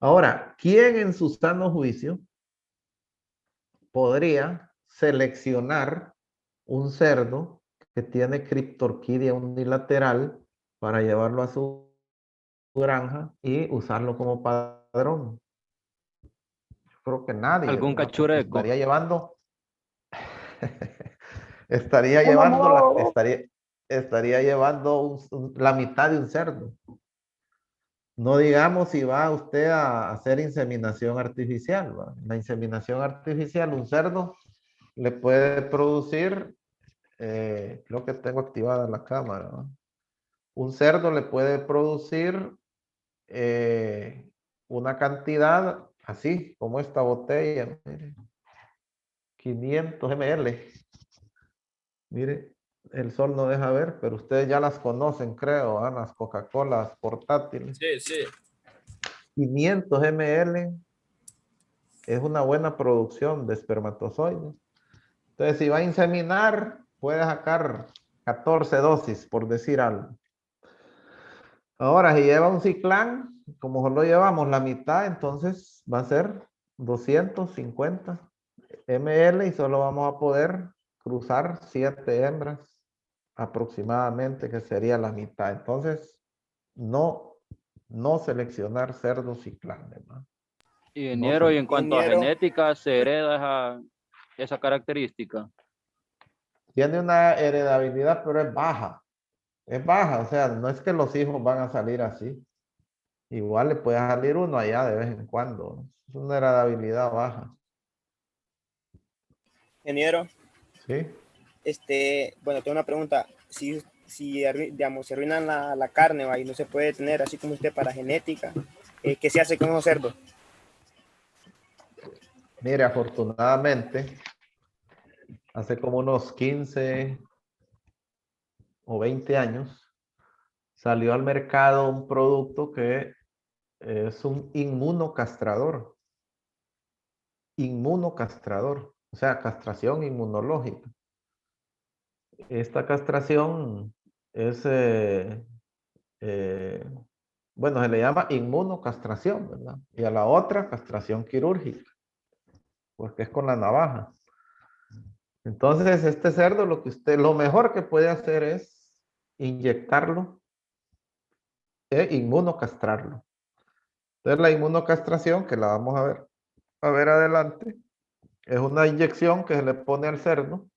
Ahora, ¿quién en su sano juicio podría seleccionar un cerdo que tiene criptorquidia unilateral para llevarlo a su granja y usarlo como padrón? Yo creo que nadie, Algún ¿verdad? Porque cachureco. estaría llevando estaría llevando estaría llevando la mitad de un cerdo. No digamos si va usted a hacer inseminación artificial, ¿va? La inseminación artificial, un cerdo le puede producir, creo que tengo activada la cámara, ¿va? Un cerdo le puede producir una cantidad así como esta botella, mire, 500 ml. Mire, el sol no deja ver, pero ustedes ya las conocen, creo, ¿ah? Las Coca-Colas portátiles. Sí, sí. 500 ml es una buena producción de espermatozoides. Entonces, si va a inseminar, puede sacar 14 dosis, por decir algo. Ahora, si lleva un ciclán, como solo llevamos la mitad, entonces va a ser 250 ml y solo vamos a poder cruzar 7 hembras aproximadamente, que sería la mitad. Entonces, no seleccionar cerdos ciclanes, ¿no? Ingeniero, y en cuanto a Ingeniero. genética, ¿se hereda esa característica? Tiene una heredabilidad, pero es baja. Es baja, o sea, no es que los hijos van a salir así. Igual le puede salir uno allá de vez en cuando. Es una heredabilidad baja. Ingeniero, ¿Sí? bueno, tengo una pregunta. Si digamos, se arruinan la carne, ¿va? Y no se puede tener así como usted para genética, ¿qué se hace con esos cerdos? Mire, afortunadamente, hace como unos 15 o 20 años, salió al mercado un producto que es un inmunocastrador. Inmunocastrador, o sea, castración inmunológica. Esta castración es, bueno, se le llama inmunocastración, ¿verdad? Y a la otra, castración quirúrgica, porque es con la navaja. Entonces, este cerdo, lo mejor que puede hacer es inyectarlo e inmunocastrarlo. Entonces, la inmunocastración, que la vamos a ver adelante, es una inyección que se le pone al cerdo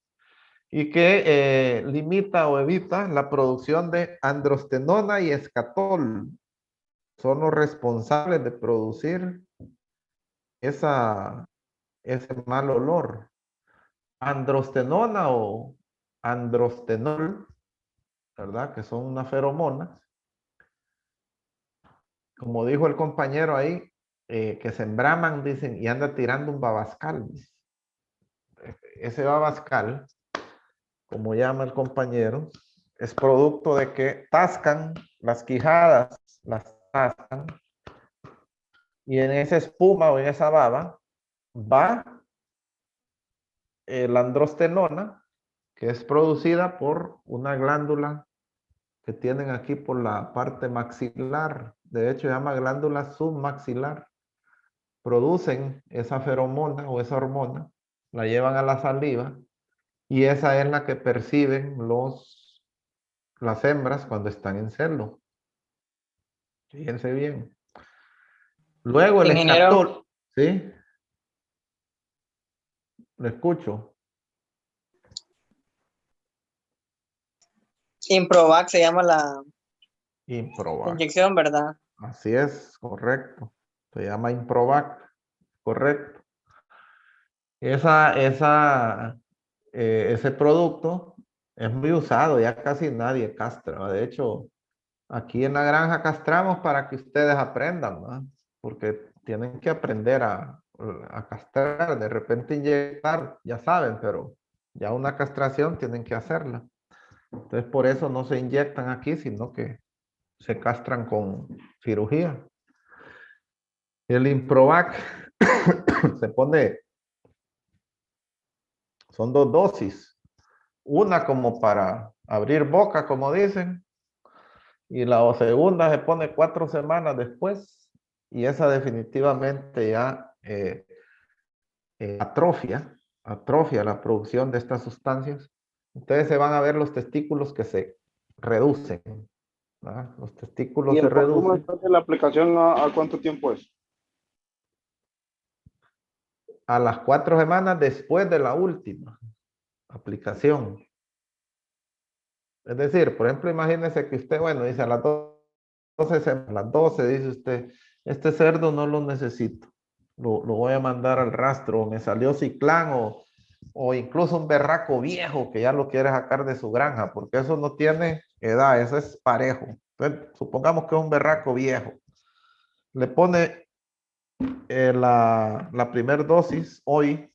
y que limita o evita la producción de androstenona y escatol. Son los responsables de producir ese mal olor. Androstenona o androstenol, ¿verdad? Que son unas feromonas. Como dijo el compañero ahí, que se embraman, dicen, y anda tirando un babascal. Ese babascal, como llama el compañero, es producto de que tascan las quijadas, las tascan, y en esa espuma o en esa baba va la androstenona, que es producida por una glándula que tienen aquí por la parte maxilar. De hecho, se llama glándula submaxilar. Producen esa feromona o esa hormona, la llevan a la saliva y esa es la que perciben las hembras cuando están en celo. Fíjense bien. Luego el Ingeniero. escatol, ¿sí? Lo escucho. Improvac se llama la Improvac. inyección, ¿verdad? Así es, correcto. Se llama Improvac, correcto. Ese producto es muy usado, ya casi nadie castra, ¿va? De hecho, aquí en la granja castramos para que ustedes aprendan, ¿va? Porque tienen que aprender a castrar, de repente inyectar, ya saben, pero ya una castración tienen que hacerla. Entonces, por eso no se inyectan aquí, sino que se castran con cirugía. El Improvac se pone, son 2 dosis. Una como para abrir boca, como dicen, y la segunda se pone 4 semanas después, y esa definitivamente ya atrofia la producción de estas sustancias. Ustedes se van a ver los testículos que se reducen, ¿verdad? Los testículos ¿Y se el consumo reducen. de la aplicación a cuánto tiempo es? A las 4 semanas después de la última aplicación. Es decir, por ejemplo, imagínese que usted, bueno, dice a las 12 dice usted, este cerdo no lo necesito, lo voy a mandar al rastro, o me salió ciclán, o incluso un berraco viejo que ya lo quiere sacar de su granja, porque eso no tiene edad, eso es parejo. Entonces, supongamos que es un berraco viejo. Le pone la primera dosis hoy,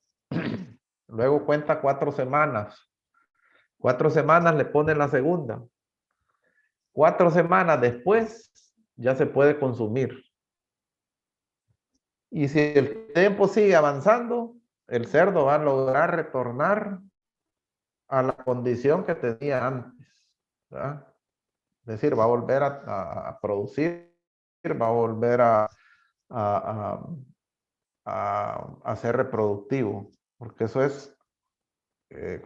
luego cuenta 4 semanas. 4 semanas le pone la segunda. 4 semanas después ya se puede consumir. Y si el tiempo sigue avanzando, el cerdo va a lograr retornar a la condición que tenía antes, ¿verdad? Es decir, va a volver a producir, va a volver a ser reproductivo, porque eso es,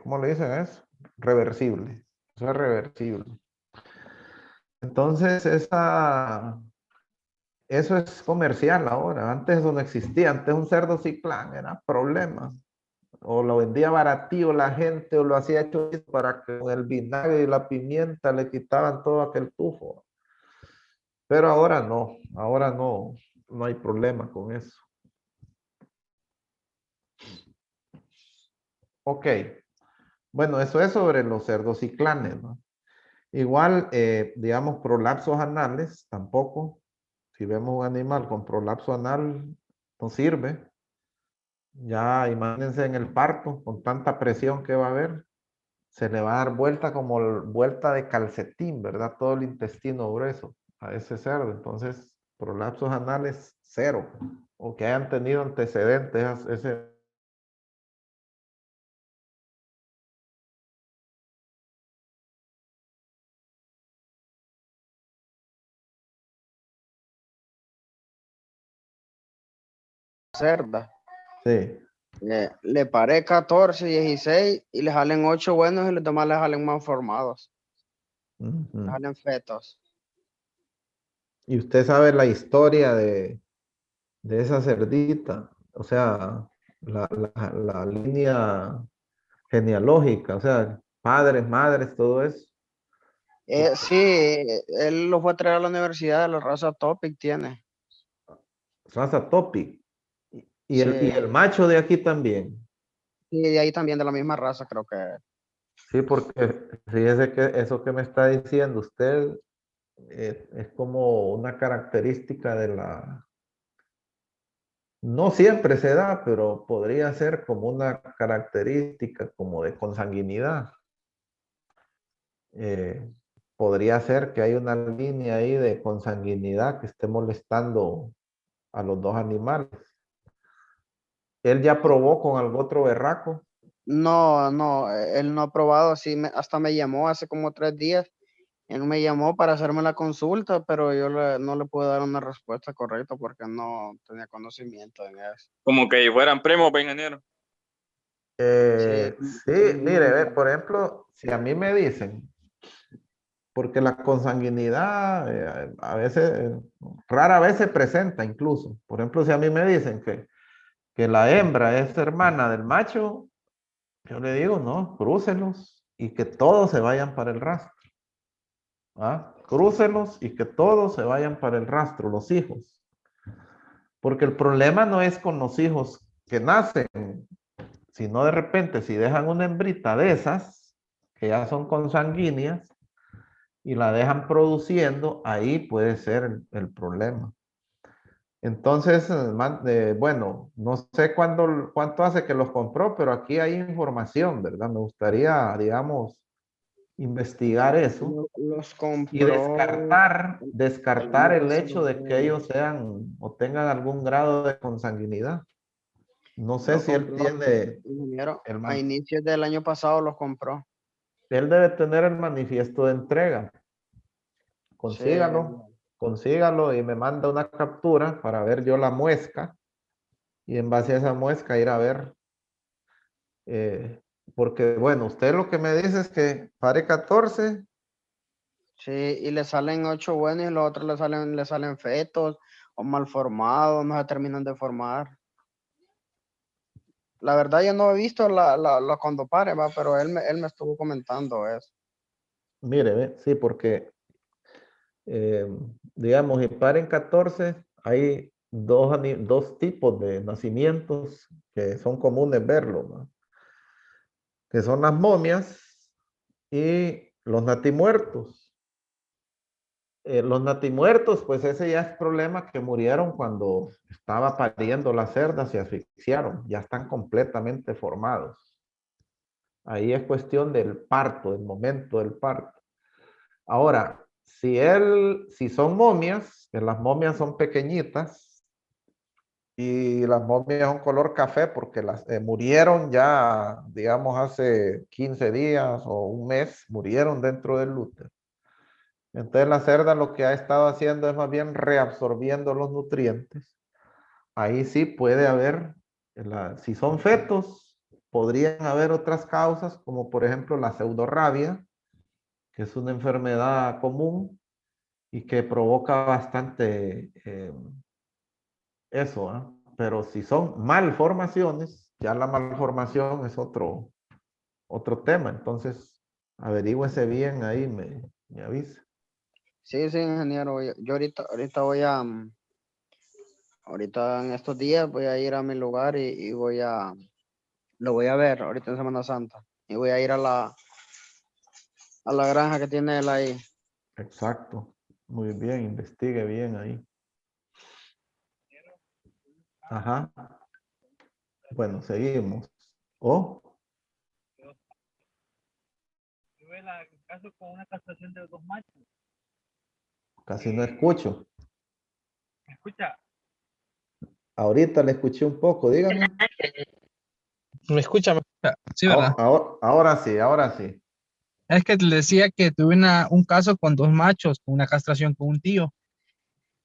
¿cómo le dicen? Es reversible. Eso es reversible. Entonces, eso es comercial ahora. Antes eso no existía. Antes un cerdo ciclán era problema. O lo vendía baratío la gente, o lo hacía hecho para que con el vinagre y la pimienta le quitaban todo aquel tufo. Pero ahora no hay problema con eso. Ok. Bueno, eso es sobre los cerdos ciclanes, ¿no? Igual, digamos, prolapsos anales, tampoco. Si vemos un animal con prolapso anal, no sirve. Ya imagínense en el parto, con tanta presión que va a haber, se le va a dar vuelta como vuelta de calcetín, ¿verdad? Todo el intestino grueso a ese cerdo. Entonces, prolapsos anales, 0. O que hayan tenido antecedentes, ese Cerda. sí. Le paré 14, 16 y le salen 8 buenos y los demás le salen mal formados. Ujú. Le salen fetos. Y usted sabe la historia de esa cerdita, o sea, la línea genealógica, o sea, padres, madres, todo eso. Sí, él lo fue a traer a la universidad, la raza Topic tiene. Raza Topic. Y Sí, el macho de aquí también. y de ahí también de la misma raza, creo que. Sí, porque fíjese que eso que me está diciendo usted es como una característica de la... No siempre se da, pero podría ser como una característica como de consanguinidad. Eh, podría ser que hay una línea ahí de consanguinidad que esté molestando a los dos animales. Él ya probó con algún otro berraco. No, él no ha probado, sí, hasta me llamó hace como 3 días. Él me llamó para hacerme la consulta, pero yo no le pude dar una respuesta correcta porque no tenía conocimiento en eso. Como que fueran primos, pues, ingeniero. Sí, Sí, mire, ve, por ejemplo, si a mí me dicen, porque la consanguinidad a veces, rara vez se presenta incluso. Por ejemplo, si a mí me dicen que la hembra es hermana del macho, yo le digo, no, crúcelos y que todos se vayan para el rastro. ¿Ah? Crúcelos y que todos se vayan para el rastro, los hijos. Porque el problema no es con los hijos que nacen, sino de repente si dejan una hembrita de esas, que ya son consanguíneas, y la dejan produciendo, ahí puede ser el problema. Entonces, bueno, no sé cuánto hace que los compró, pero aquí hay información, ¿verdad? Me gustaría, digamos, investigar eso Los y compró. descartar el hecho de que ellos sean o tengan algún grado de consanguinidad. No sé Lo si él compró, tiene ingeniero, el a inicios del año pasado los compró. él debe tener el manifiesto de entrega. Sí, Consígalo y me manda una captura para ver yo la muesca y en base a esa muesca ir a ver. Porque bueno, usted lo que me dice es que pare 14. sí, y le salen 8 buenos y los otros le salen fetos o malformados, no se terminan de formar. La verdad yo no he visto la cuando pare, va, pero él me estuvo comentando eso. Mire, ve, sí, porque digamos, y paren 14, hay dos tipos de nacimientos que son comunes verlo, ¿no? Que son las momias y los natimuertos. Los natimuertos, pues ese ya es problema que murieron cuando estaba pariendo las cerdas, se asfixiaron, ya están completamente formados. Ahí es cuestión del parto, del momento del parto. Ahora, si son momias, que las momias son pequeñitas y las momias son color café porque las murieron ya, digamos, hace 15 días o un mes, murieron dentro del útero. Entonces la cerda lo que ha estado haciendo es más bien reabsorbiendo los nutrientes. Ahí sí puede haber, si son fetos, podrían haber otras causas, como por ejemplo la pseudorrabia, que es una enfermedad común y que provoca bastante eso, ¿ah? Pero si son malformaciones, ya la malformación es otro tema. Entonces, averígüese bien ahí, me avisa. Sí, sí, ingeniero, yo ahorita voy a, ahorita en estos días voy a ir a mi lugar y lo voy a ver ahorita en Semana Santa. Y voy a ir a la granja que tiene él ahí. Exacto. Muy bien, investigue bien ahí. Ajá. Bueno, seguimos. ¿Oh? caso con una castración de 2 machos. Casi no escucho. ¿Me escucha? Ahorita le escuché un poco, dígame. ¿Me escucha? ¿Me escucha? Sí, ¿verdad? Ahora sí, ahora sí. Es que le decía que tuve un caso con 2 machos, con una castración con un tío,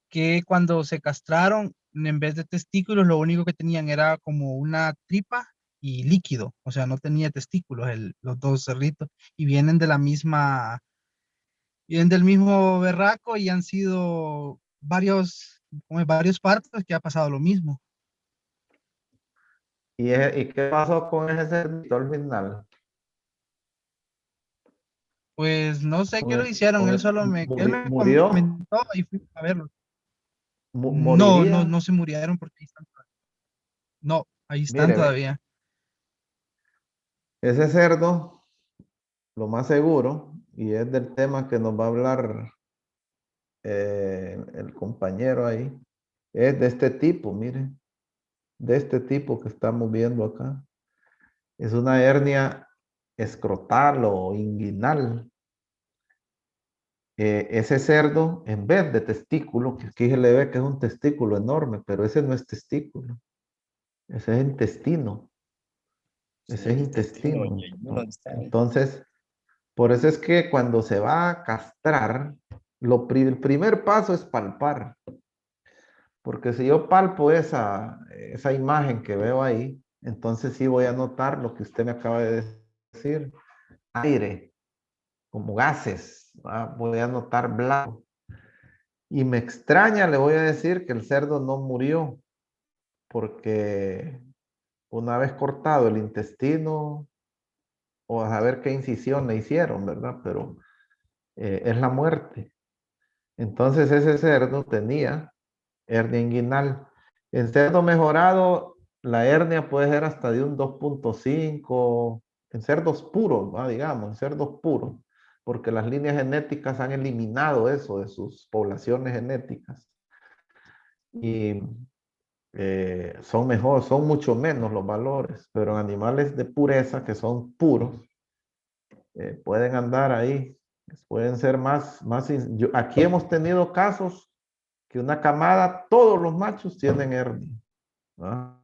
que cuando se castraron, en vez de testículos, lo único que tenían era como una tripa y líquido, o sea, no tenía testículos los 2 cerritos, y vienen de vienen del mismo berraco y han sido varios partos que ha pasado lo mismo. ¿Y qué pasó con ese cerdito al final? Pues no sé qué lo hicieron, él solo él me ¿Murió? comentó y fui a verlo. No, ¿Moriría? no se murieron porque ahí están todavía. No, ahí están Mire, ve, todavía. ese cerdo, lo más seguro, y es del tema que nos va a hablar el compañero ahí, es de este tipo, mire, de este tipo que estamos viendo acá. Es una hernia escrotal o inguinal. Ese cerdo, en vez de testículo, que aquí se le ve que es un testículo enorme, pero ese no es testículo, ese es intestino. Ese es intestino. Entonces, por eso es que cuando se va a castrar, el primer paso es palpar. Porque si yo palpo esa imagen que veo ahí, entonces sí voy a notar lo que usted me acaba de decir. Aire, como gases, ¿va? Voy a notar blanco. Y me extraña, le voy a decir que el cerdo no murió, porque una vez cortado el intestino, o a saber qué incisión le hicieron, ¿verdad? Pero es la muerte. Entonces ese cerdo tenía hernia inguinal. En cerdo mejorado, la hernia puede ser hasta de un 2.5, en cerdos puros, ¿va? Digamos, en cerdos puros, porque las líneas genéticas han eliminado eso de sus poblaciones genéticas. Y son mucho menos los valores, pero en animales de pureza, que son puros, pueden andar ahí, pueden ser aquí hemos tenido casos que una camada, todos los machos tienen hernia. ¿Ah?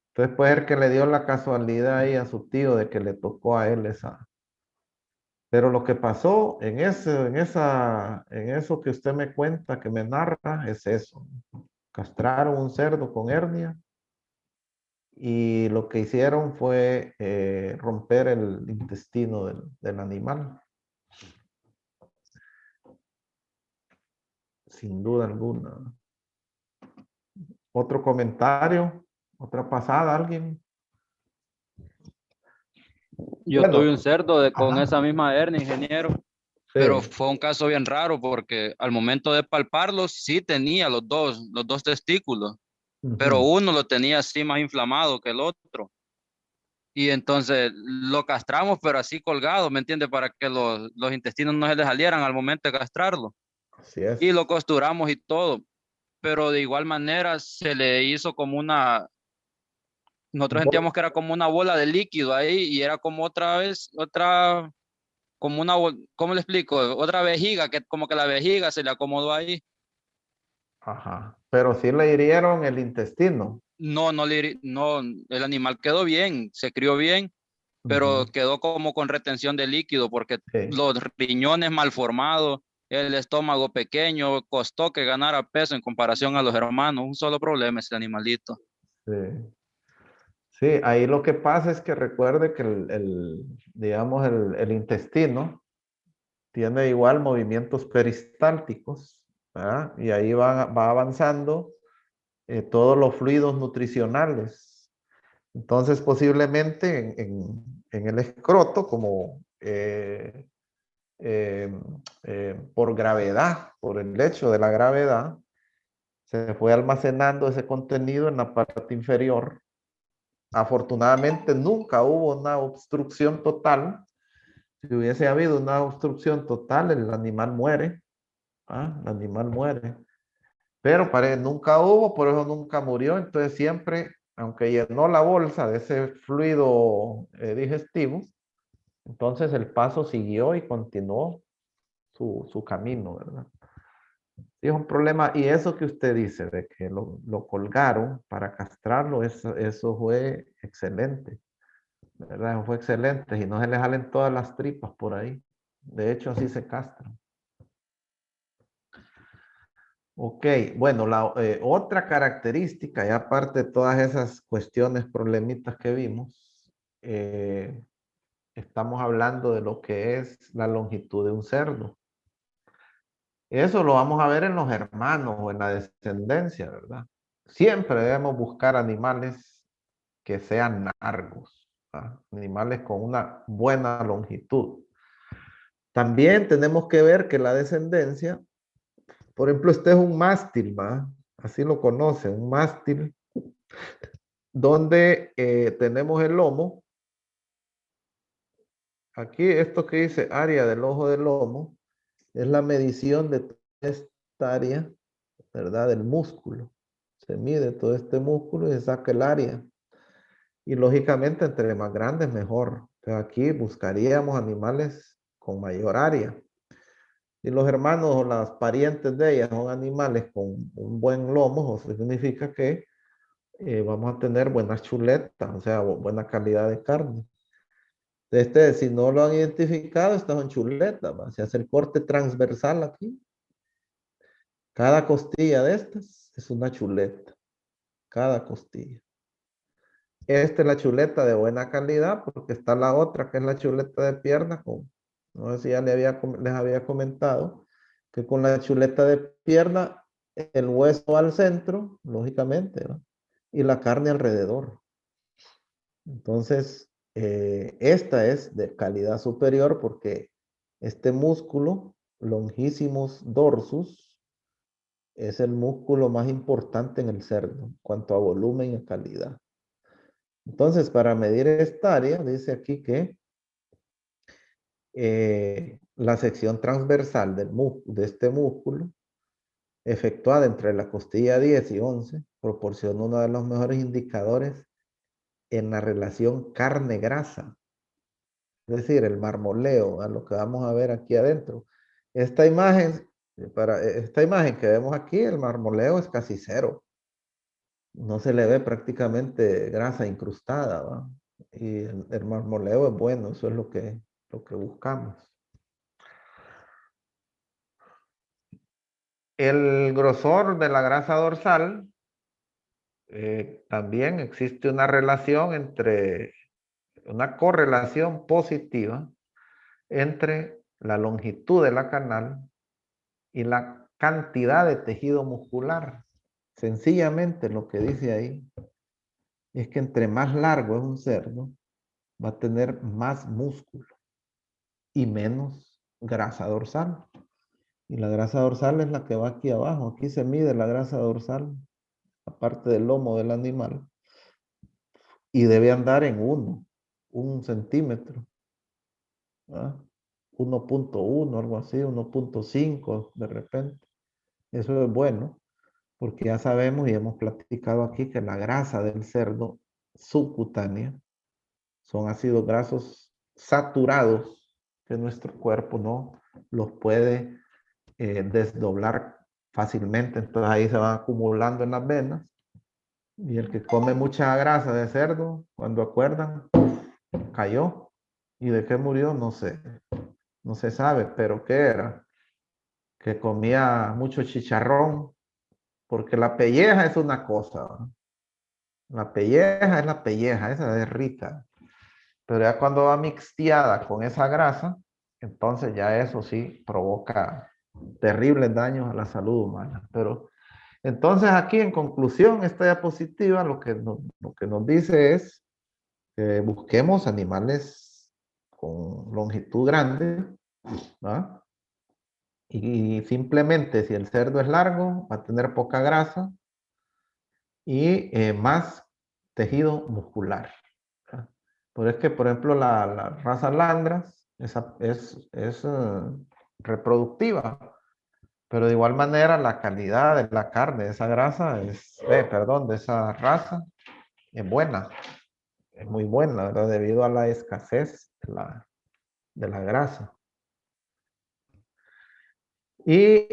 Entonces puede ser que le dio la casualidad ahí a su tío de que le tocó a él esa. Pero lo que pasó en eso que usted me cuenta, que me narra, es eso. Castraron un cerdo con hernia y lo que hicieron fue romper el intestino del animal. Sin duda alguna. ¿Otro comentario? ¿Otra pasada? ¿Alguien? Yo Bueno, tuve un cerdo con ajá. esa misma hernia, ingeniero, pero fue un caso bien raro porque al momento de palparlos sí tenía los dos testículos, pero Ujú. uno lo tenía así más inflamado que el otro. Y entonces lo castramos, pero así colgado, ¿me entiende? Para que los intestinos no se le salieran al momento de castrarlo. Así es. Y lo costuramos y todo, pero de igual manera se le hizo como nosotros sentíamos que era como una bola de líquido ahí y era como como ¿cómo le explico? Otra vejiga, que como que la vejiga se le acomodó ahí. Ajá. Pero sí le hirieron el intestino. No, no, el animal quedó bien, se crió bien, pero Ujú. quedó como con retención de líquido porque Sí, los riñones mal formados, el estómago pequeño, costó que ganara peso en comparación a los hermanos. Un solo problema ese animalito. sí. Sí, ahí lo que pasa es que recuerde que digamos, el intestino tiene igual movimientos peristálticos, ¿verdad? Y ahí va avanzando todos los fluidos nutricionales. Entonces, posiblemente en el escroto, como por gravedad, por el hecho de la gravedad, se fue almacenando ese contenido en la parte inferior. Afortunadamente, nunca hubo una obstrucción total. Si hubiese habido una obstrucción total, el animal muere. ¿Ah? El animal muere. Pero nunca hubo, por eso nunca murió. Entonces siempre, aunque llenó la bolsa de ese fluido digestivo, entonces el paso siguió y continuó su camino, ¿verdad? Sí, es un problema. Y eso que usted dice, de que lo colgaron para castrarlo, eso fue excelente, ¿verdad? Eso fue excelente. Y no se le salen todas las tripas por ahí. De hecho, así se castran. Ok, bueno, la otra característica, y aparte de todas esas cuestiones, problemitas que vimos, estamos hablando de lo que es la longitud de un cerdo. Eso lo vamos a ver en los hermanos o en la descendencia, ¿verdad? Siempre debemos buscar animales que sean largos, ¿verdad? Animales con una buena longitud. También tenemos que ver que la descendencia, por ejemplo, este es un mástil, ¿va? Así lo conocen, un mástil, donde tenemos el lomo. Aquí esto que dice área del ojo del lomo es la medición de esta área, ¿verdad? Del músculo. Se mide todo este músculo y se saca el área. Y lógicamente entre más grandes mejor. Entonces aquí buscaríamos animales con mayor área. Si los hermanos o las parientes de ellas son animales con un buen lomo, eso significa que vamos a tener buenas chuletas, o sea, buena calidad de carne. Si no lo han identificado, estas son chuletas, ¿va? Se hace el corte transversal aquí. Cada costilla de estas es una chuleta. Cada costilla. Esta es la chuleta de buena calidad porque está la otra que es la chuleta de pierna. No sé si ya les había comentado que con la chuleta de pierna el hueso al centro, lógicamente, ¿no? Y la carne alrededor. Entonces, esta es de calidad superior porque este músculo, longissimus dorsus, es el músculo más importante en el cerdo, en cuanto a volumen y calidad. Entonces, para medir esta área, dice aquí que la sección transversal de este músculo, efectuada entre la costilla 10 y 11, proporciona uno de los mejores indicadores en la relación carne-grasa. es decir, el marmoleo, a lo que vamos a ver aquí adentro. Esta imagen, para esta imagen que vemos aquí, el marmoleo es casi cero. No se le ve prácticamente grasa incrustada, ¿va? Y el marmoleo es bueno, eso es lo que buscamos. El grosor de la grasa dorsal, también existe una relación una correlación positiva entre la longitud de la canal y la cantidad de tejido muscular. Sencillamente lo que dice ahí es que entre más largo es un cerdo, va a tener más músculo y menos grasa dorsal. Y la grasa dorsal es la que va aquí abajo. Aquí se mide la grasa dorsal, aparte del lomo del animal, y debe andar en 1 centímetro. ¿Ah? 1.1, algo así, 1.5 de repente. Eso es bueno, porque ya sabemos y hemos platicado aquí que la grasa del cerdo subcutánea son ácidos grasos saturados que nuestro cuerpo no los puede desdoblar fácilmente. Entonces ahí se van acumulando en las venas. Y el que come mucha grasa de cerdo, cuando acuerdan, cayó. ¿Y de qué murió? No sé. No se sabe, pero ¿qué era? Que comía mucho chicharrón, porque la pelleja es una cosa, ¿no? La pelleja es la pelleja, esa es rica. Pero ya cuando va mixteada con esa grasa, entonces ya eso sí provoca terribles daños a la salud humana. Pero entonces aquí en conclusión, esta diapositiva lo que nos dice es que busquemos animales con longitud grande, ¿va? Y simplemente si el cerdo es largo, va a tener poca grasa y más tejido muscular. ¿Va? Pero es que, por ejemplo, la raza Landras es reproductiva, pero de igual manera la calidad de la carne, de esa grasa, de esa raza, es buena, es muy buena, ¿verdad? Debido a la escasez de la grasa. Y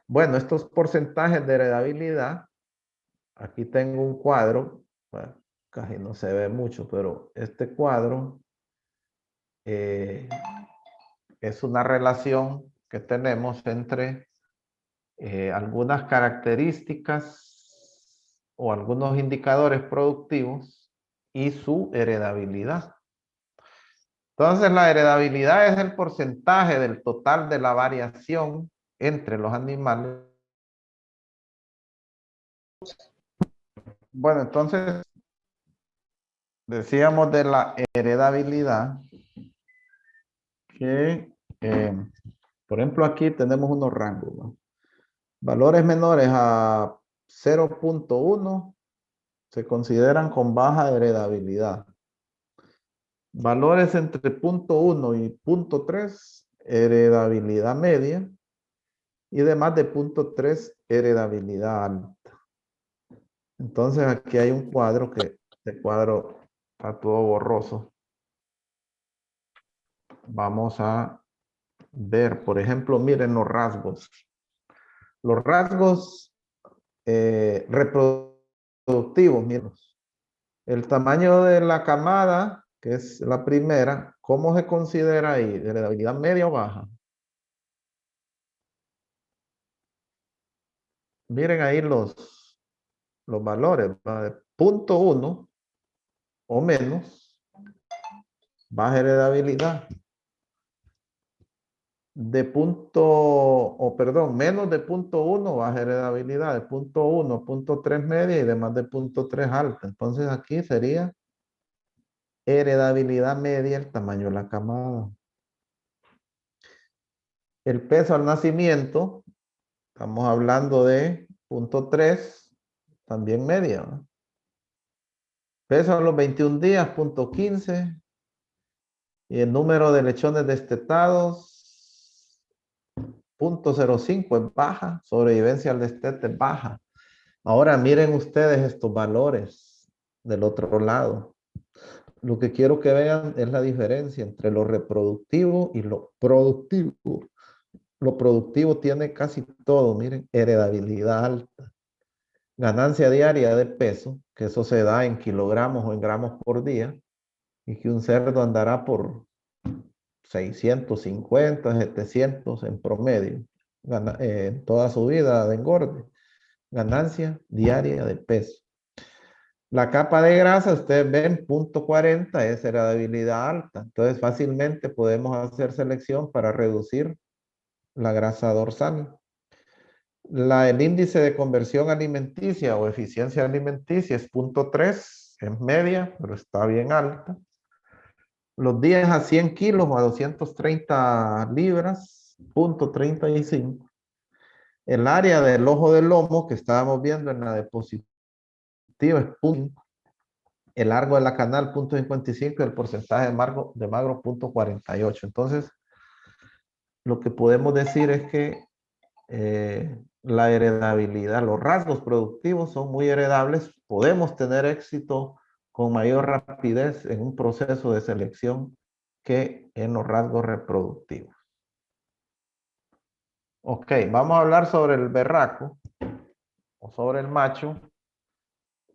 bueno, estos porcentajes de heredabilidad, aquí tengo un cuadro, bueno, casi no se ve mucho, pero este cuadro es una relación que tenemos entre algunas características o algunos indicadores productivos y su heredabilidad. Entonces, la heredabilidad es el porcentaje del total de la variación entre los animales. Bueno, entonces, decíamos de la heredabilidad que, por ejemplo, aquí tenemos unos rangos, ¿no? Valores menores a 0.1 se consideran con baja heredabilidad. Valores entre 0.1 y 0.3, heredabilidad media. Y de más de 0.3, heredabilidad alta. Entonces aquí hay un cuadro que este cuadro está todo borroso. Vamos a ver, por ejemplo, miren los rasgos. Los rasgos reproductivos, miren. El tamaño de la camada, que es la primera, ¿cómo se considera ahí? ¿Heredabilidad media o baja? Miren ahí los valores, ¿va? De 0.1 o menos, baja heredabilidad. Menos de 0.1 baja heredabilidad, de 0.1, 0.3 media y de más de 0.3 alta. Entonces aquí sería heredabilidad media, el tamaño de la camada. El peso al nacimiento, estamos hablando de 0.3, también media, ¿no? Peso a los 21 días, 0.15. Y el número de lechones destetados, 0.05 es baja. Sobrevivencia al destete es baja. Ahora miren ustedes estos valores del otro lado. lo que quiero que vean es la diferencia entre lo reproductivo y lo productivo. Lo productivo tiene casi todo, miren, heredabilidad alta, ganancia diaria de peso, que eso se da en kilogramos o en gramos por día, y que un cerdo andará por 650, 700 en promedio, en toda su vida de engorde. Ganancia diaria de peso. La capa de grasa, ustedes ven, 0.40 es heredabilidad alta. Entonces fácilmente podemos hacer selección para reducir la grasa dorsal. El índice de conversión alimenticia o eficiencia alimenticia es 0.3, es media, pero está bien alta. Los 10 a 100 kilos o a 230 libras, 0.35. El área del ojo del lomo que estábamos viendo en la diapositiva es 0.5. El largo de la canal 0.55 y el porcentaje de magro 0.48. Entonces, lo que podemos decir es que la heredabilidad, los rasgos productivos son muy heredables. Podemos tener éxito con mayor rapidez en un proceso de selección que en los rasgos reproductivos. Ok, vamos a hablar sobre el berraco o sobre el macho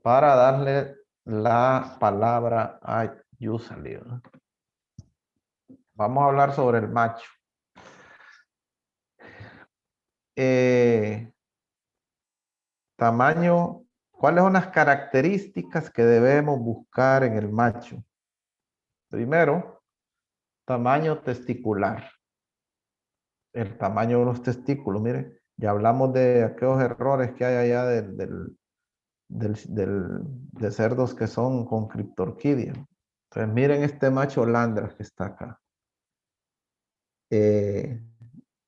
para darle la palabra a Yusali. Vamos a hablar sobre el macho. Tamaño, ¿cuáles son las características que debemos buscar en el macho? Primero, tamaño testicular. El tamaño de los testículos, miren, ya hablamos de aquellos errores que hay allá de cerdos que son con criptorquidia. Entonces, miren este macho Landras que está acá.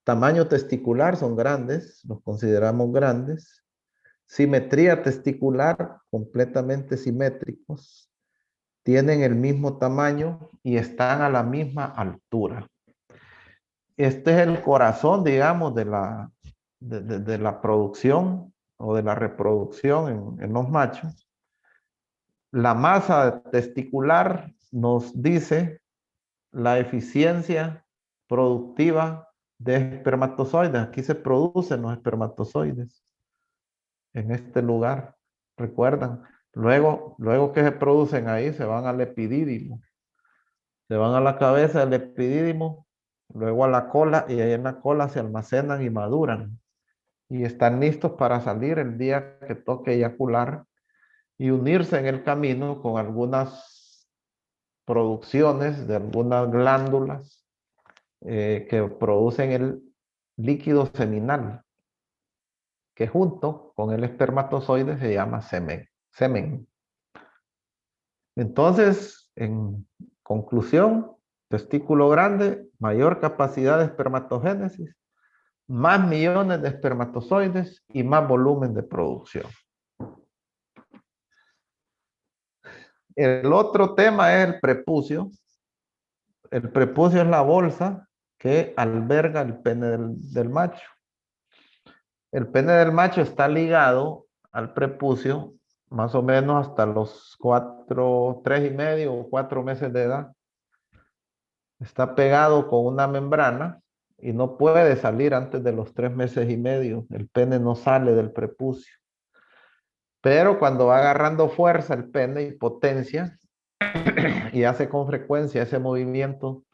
Tamaño testicular son grandes, los consideramos grandes. Simetría testicular, completamente simétricos. Tienen el mismo tamaño y están a la misma altura. Este es el corazón, digamos, de la producción o de la reproducción en los machos. La masa testicular nos dice la eficiencia productiva de espermatozoides. Aquí se producen los espermatozoides en este lugar. ¿Recuerdan? Luego que se producen ahí, se van al epidídimo. Se van a la cabeza del epidídimo, luego a la cola, y ahí en la cola se almacenan y maduran. Y están listos para salir el día que toque eyacular y unirse en el camino con algunas producciones de algunas glándulas que producen el líquido seminal, que junto con el espermatozoide se llama semen. Entonces, en conclusión, testículo grande, mayor capacidad de espermatogénesis, más millones de espermatozoides y más volumen de producción. El otro tema es el prepucio. El prepucio es la bolsa que alberga el pene del macho. El pene del macho está ligado al prepucio más o menos hasta los 3 y medio o 4 meses de edad. Está pegado con una membrana y no puede salir antes de los 3 meses y medio. El pene no sale del prepucio. Pero cuando va agarrando fuerza el pene y potencia y hace con frecuencia ese movimiento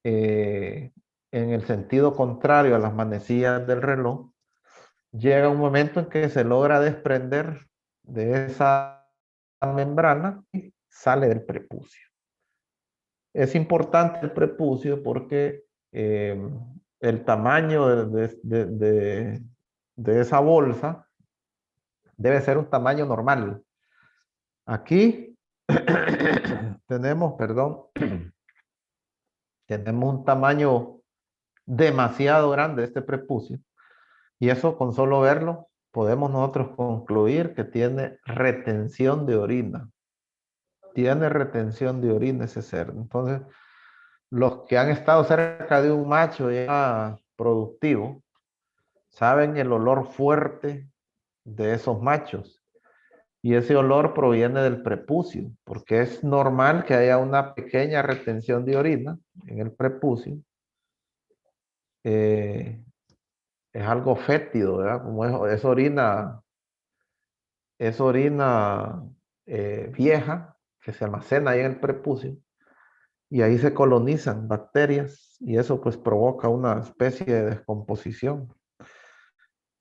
en el sentido contrario a las manecillas del reloj, llega un momento en que se logra desprender de esa membrana y sale del prepucio. Es importante el prepucio porque el tamaño de esa bolsa debe ser un tamaño normal. Aquí tenemos, tenemos un tamaño demasiado grande de este prepucio. Y eso con solo verlo podemos nosotros concluir que tiene retención de orina. Tiene retención de orina ese cerdo. Entonces, los que han estado cerca de un macho ya productivo, saben el olor fuerte de esos machos. Y ese olor proviene del prepucio, porque es normal que haya una pequeña retención de orina en el prepucio. Es algo fétido, ¿verdad? Como es orina vieja que se almacena ahí en el prepucio y ahí se colonizan bacterias y eso pues provoca una especie de descomposición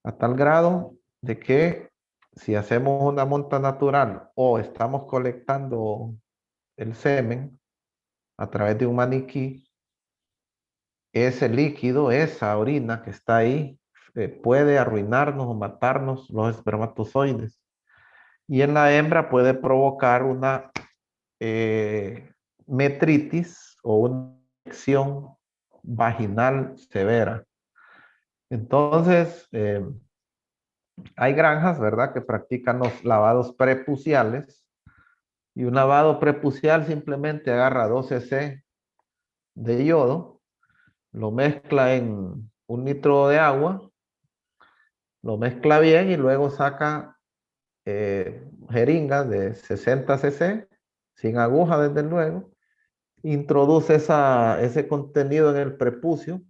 a tal grado de que si hacemos una monta natural o estamos colectando el semen a través de un maniquí, ese líquido, esa orina que está ahí, puede arruinarnos o matarnos los espermatozoides. Y en la hembra puede provocar una metritis o una infección vaginal severa. Entonces, hay granjas, ¿verdad?, que practican los lavados prepuciales. Y un lavado prepucial simplemente agarra 12 cc de yodo, lo mezcla en 1 litro de agua, lo mezcla bien y luego saca jeringas de 60 cc, sin aguja desde luego, introduce ese contenido en el prepucio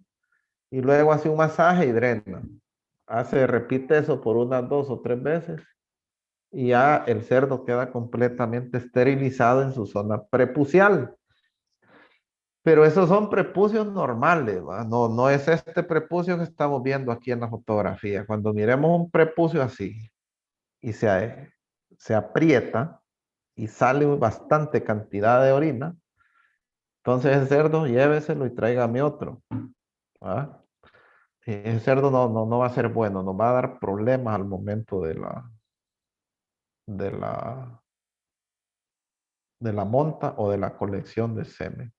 y luego hace un masaje y drena. Repite eso por unas 2 o 3 veces y ya el cerdo queda completamente esterilizado en su zona prepucial. Pero esos son prepucios normales, ¿va? No es este prepucio que estamos viendo aquí en la fotografía. Cuando miremos un prepucio así y se aprieta y sale bastante cantidad de orina, entonces el cerdo lléveselo y tráigame otro, ¿va? El cerdo no va a ser bueno, nos va a dar problemas al momento de la monta o de la colección de semen.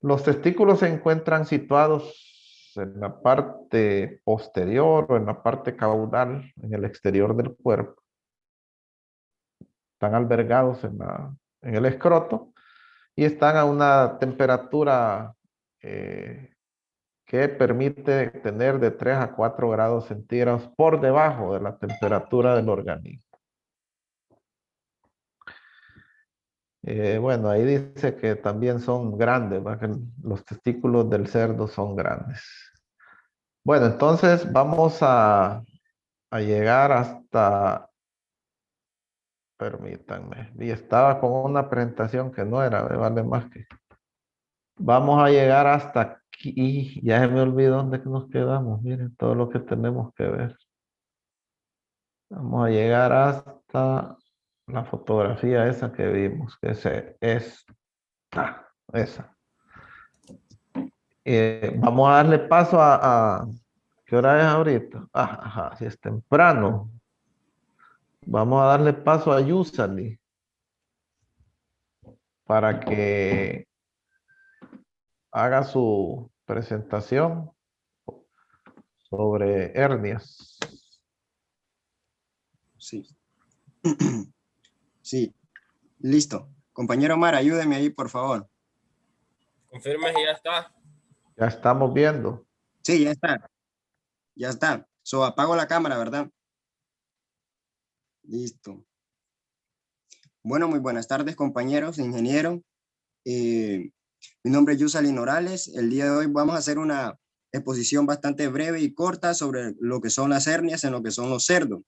Los testículos se encuentran situados en la parte posterior o en la parte caudal, en el exterior del cuerpo. Están albergados en el escroto y están a una temperatura que permite tener de 3 a 4 grados centígrados por debajo de la temperatura del organismo. Bueno, ahí dice que también son grandes, ¿verdad? Que los testículos del cerdo son grandes. Bueno, entonces vamos a llegar hasta, permítanme, y estaba con una presentación que no era, me vale más que. Vamos a llegar hasta aquí, ya se me olvidó dónde nos quedamos, miren todo lo que tenemos que ver. Vamos a llegar hasta la fotografía esa que vimos, que es esa. Vamos a darle paso a ¿qué hora es ahorita? Ajá, si es temprano. Vamos a darle paso a Yusali para que haga su presentación sobre hernias. Sí. Sí. Listo. Compañero Omar, ayúdeme ahí, por favor. Confirme si ya está. Ya estamos viendo. Sí, ya está. Ya está. Apago la cámara, ¿verdad? Listo. Bueno, muy buenas tardes, compañeros, ingeniero. Mi nombre es Yusali Norales. El día de hoy vamos a hacer una exposición bastante breve y corta sobre lo que son las hernias en lo que son los cerdos.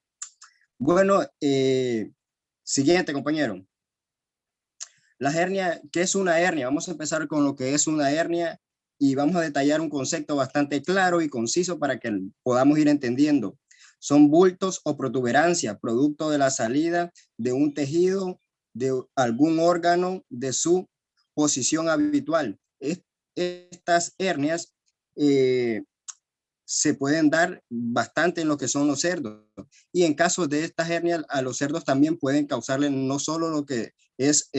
Bueno, siguiente, compañero. Las hernias, ¿qué es una hernia? Vamos a empezar con lo que es una hernia y vamos a detallar un concepto bastante claro y conciso para que podamos ir entendiendo. Son bultos o protuberancias, producto de la salida de un tejido, de algún órgano de su posición habitual. Estas hernias se pueden dar bastante en lo que son los cerdos. Y en caso de estas hernias, a los cerdos también pueden causarle no solo lo que es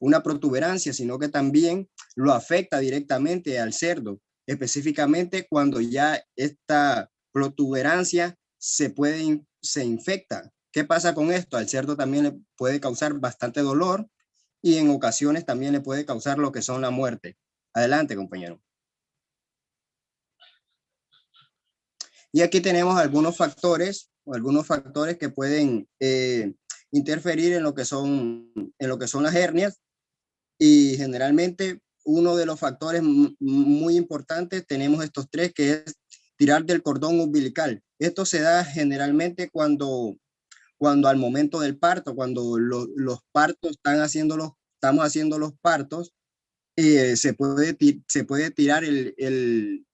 una protuberancia, sino que también lo afecta directamente al cerdo, específicamente cuando ya esta protuberancia se infecta. ¿Qué pasa con esto? Al cerdo también le puede causar bastante dolor y en ocasiones también le puede causar lo que son la muerte. Adelante, compañero. Y aquí tenemos algunos factores o algunos factores que pueden interferir en lo que son las hernias, y generalmente uno de los factores muy importantes, tenemos estos tres, que es tirar del cordón umbilical. Esto se da generalmente cuando al momento del parto, cuando los partos estamos haciendo los partos, se puede tirar el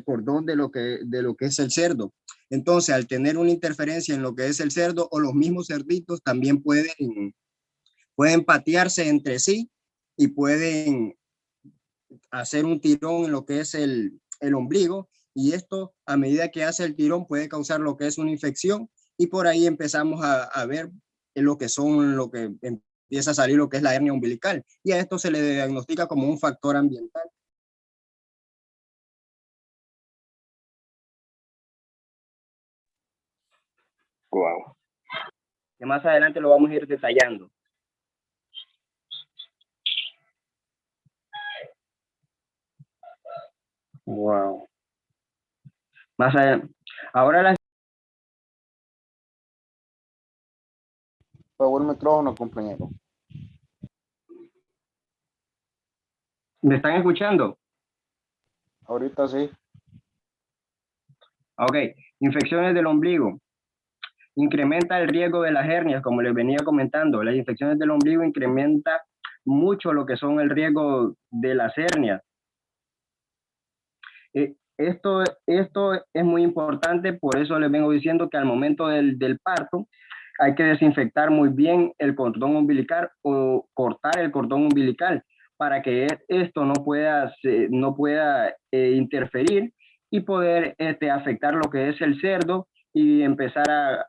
cordón de lo que es el cerdo. Entonces, al tener una interferencia en lo que es el cerdo, o los mismos cerditos también pueden patearse entre sí y pueden hacer un tirón en lo que es el ombligo, y esto, a medida que hace el tirón, puede causar lo que es una infección, y por ahí empezamos a ver lo que empieza a salir lo que es la hernia umbilical, y a esto se le diagnostica como un factor ambiental. Wow. Que más adelante lo vamos a ir detallando. Wow. Más adelante. Ahora Apagó el micrófono, compañero. ¿Me están escuchando? Ahorita sí. Ok. Infecciones del ombligo. Incrementa el riesgo de las hernias, como les venía comentando. Las infecciones del ombligo incrementa mucho lo que son el riesgo de las hernias. Esto es muy importante, por eso les vengo diciendo que al momento del parto hay que desinfectar muy bien el cordón umbilical o cortar el cordón umbilical para que esto no pueda interferir y poder afectar lo que es el cerdo y empezar a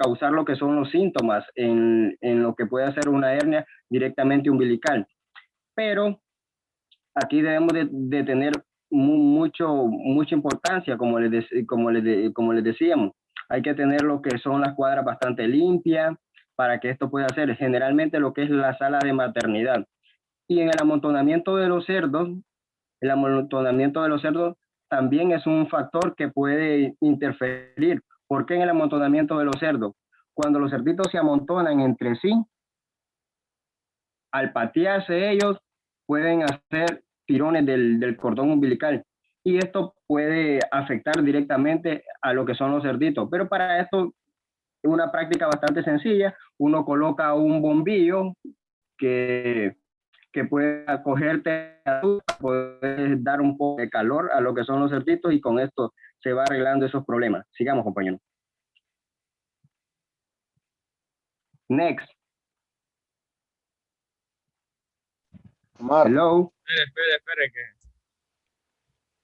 causar lo que son los síntomas en lo que puede ser una hernia directamente umbilical. Pero aquí debemos de tener mucha importancia, como les decíamos. Hay que tener lo que son las cuadras bastante limpias para que esto pueda ser generalmente lo que es la sala de maternidad. Y en el amontonamiento de los cerdos, también es un factor que puede interferir. ¿Por qué en el amontonamiento de los cerdos? Cuando los cerditos se amontonan entre sí, al patearse ellos, pueden hacer tirones del cordón umbilical, y esto puede afectar directamente a lo que son los cerditos. Pero para esto es una práctica bastante sencilla. Uno coloca un bombillo que puede acogerte, puede dar un poco de calor a lo que son los cerditos, y con esto se va arreglando esos problemas. Sigamos, compañero. Next. Omar. Hello. Espere, que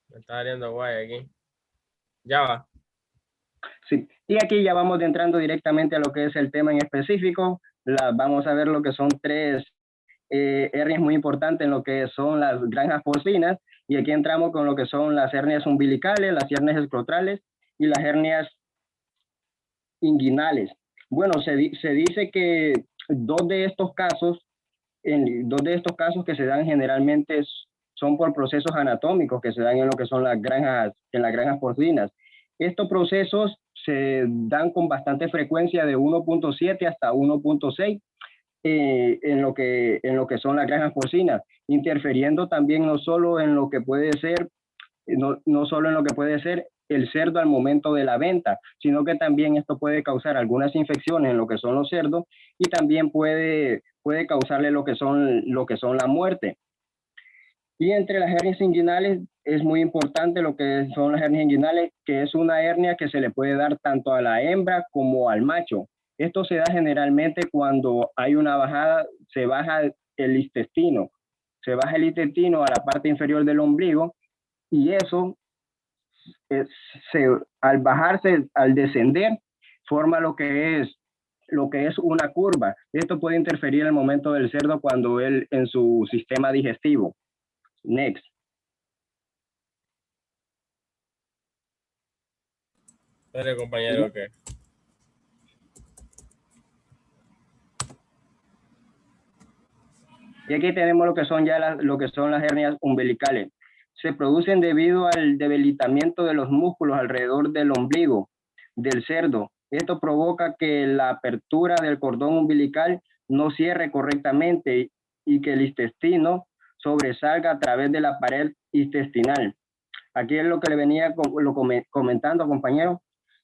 me está saliendo guay aquí. Ya va. Sí, y aquí ya vamos entrando directamente a lo que es el tema en específico. Vamos a ver lo que son tres hernias muy importantes en lo que son las granjas porcinas, y aquí entramos con lo que son las hernias umbilicales, las hernias escrotales y las hernias inguinales. Bueno, se dice que dos de estos casos que se dan generalmente son por procesos anatómicos que se dan en lo que son las granjas porcinas. Estos procesos se dan con bastante frecuencia de 1.7 hasta 1.6 en lo que son las granjas porcinas, interfiriendo también no solo en lo que puede ser el cerdo al momento de la venta, sino que también esto puede causar algunas infecciones en lo que son los cerdos, y también puede causarle lo que son la muerte. Y entre las hernias inguinales es muy importante lo que son las hernias inguinales, que es una hernia que se le puede dar tanto a la hembra como al macho. Esto se da generalmente cuando hay una bajada, se baja el intestino a la parte inferior del ombligo, y eso al bajarse, al descender, forma lo que es una curva. Esto puede interferir en el momento del cerdo cuando él en su sistema digestivo. Next. Espere, compañero, que Y aquí tenemos lo que son las hernias umbilicales. Se producen debido al debilitamiento de los músculos alrededor del ombligo, del cerdo. Esto provoca que la apertura del cordón umbilical no cierre correctamente y que el intestino sobresalga a través de la pared intestinal. Aquí es lo que le venía comentando, compañero,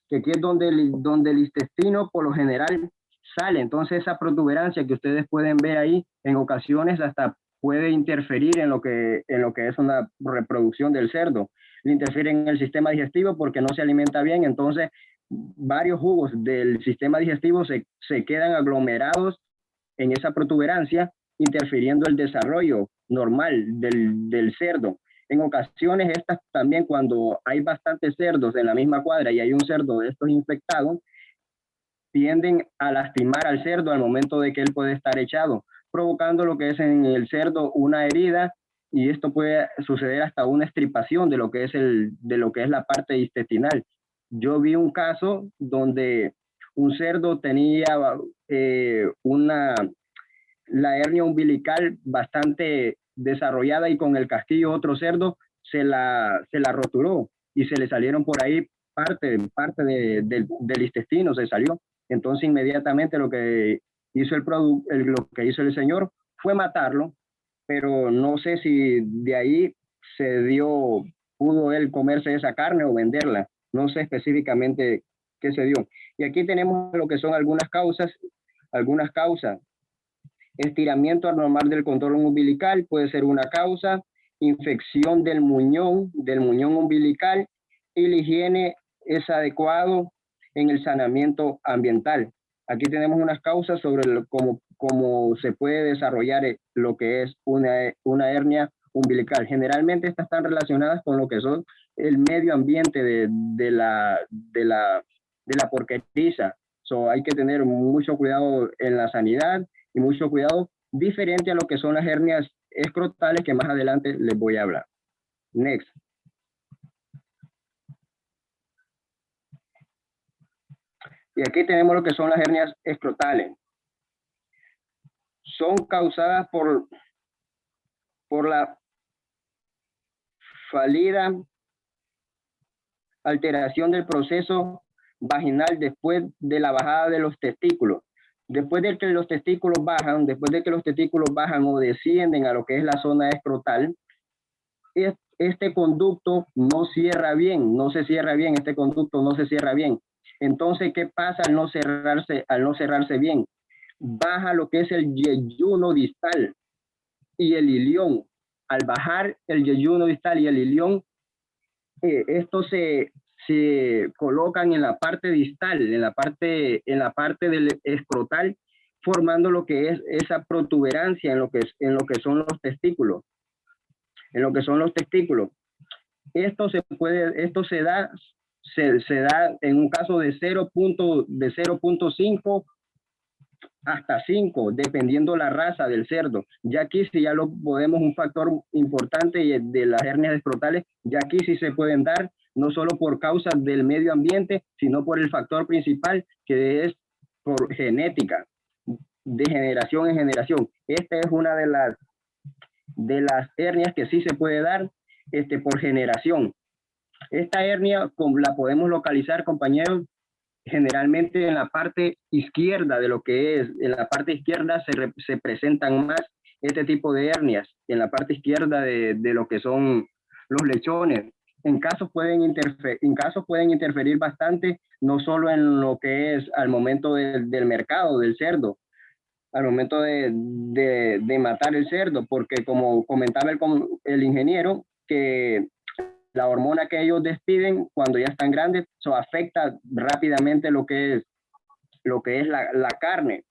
que aquí es donde el intestino por lo general sale. Entonces esa protuberancia que ustedes pueden ver ahí, en ocasiones hasta puede interferir en lo que es una reproducción del cerdo. Interfiere en el sistema digestivo porque no se alimenta bien, entonces varios jugos del sistema digestivo se quedan aglomerados en esa protuberancia, interfiriendo el desarrollo normal del cerdo. En ocasiones estas también, cuando hay bastantes cerdos en la misma cuadra y hay un cerdo de estos infectados, tienden a lastimar al cerdo al momento de que él puede estar echado, provocando lo que es en el cerdo una herida, y esto puede suceder hasta una extirpación de lo que es la parte intestinal. Yo vi un caso donde un cerdo tenía la hernia umbilical bastante desarrollada y con el casquillo otro cerdo se la roturó y se le salieron por ahí parte del intestino, se salió. Entonces inmediatamente lo que hizo el señor fue matarlo, pero no sé si de ahí pudo él comerse esa carne o venderla. No sé específicamente qué se dio. Y aquí tenemos lo que son algunas causas. Estiramiento anormal del cordón umbilical puede ser una causa, infección del muñón umbilical, y la higiene es adecuado en el saneamiento ambiental. Aquí tenemos unas causas sobre cómo se puede desarrollar lo que es una hernia umbilical. Generalmente estas están relacionadas con lo que son el medio ambiente de la porqueriza. Hay que tener mucho cuidado en la sanidad y mucho cuidado diferente a lo que son las hernias escrotales, que más adelante les voy a hablar. Next. Y aquí tenemos lo que son las hernias escrotales. Son causadas por la fallida alteración del proceso vaginal después de la bajada de los testículos. Después de que los testículos bajan o descienden a lo que es la zona escrotal, este conducto no se cierra bien. Entonces, ¿qué pasa al no cerrarse bien? Baja lo que es el yeyuno distal y el ilión. Al bajar el yeyuno distal y el ilión, estos se colocan en la parte distal, en la parte del escrotal, formando lo que es esa protuberancia en lo que son los testículos. Esto se da en un caso de 0.5 hasta 5, dependiendo la raza del cerdo. Ya aquí sí ya lo podemos, un factor importante de las hernias escrotales, ya aquí sí se pueden dar, no solo por causas del medio ambiente, sino por el factor principal, que es por genética, de generación en generación. Esta es una de las hernias que sí se puede dar por generación. Esta hernia la podemos localizar, compañeros, generalmente en la parte izquierda de lo que es. En la parte izquierda se presentan más este tipo de hernias, en la parte izquierda de lo que son los lechones. En casos pueden interferir bastante, no solo en lo que es al momento del mercado del cerdo, al momento de matar el cerdo, porque como comentaba el ingeniero, que la hormona que ellos despiden cuando ya están grandes, eso afecta rápidamente lo que es la carne.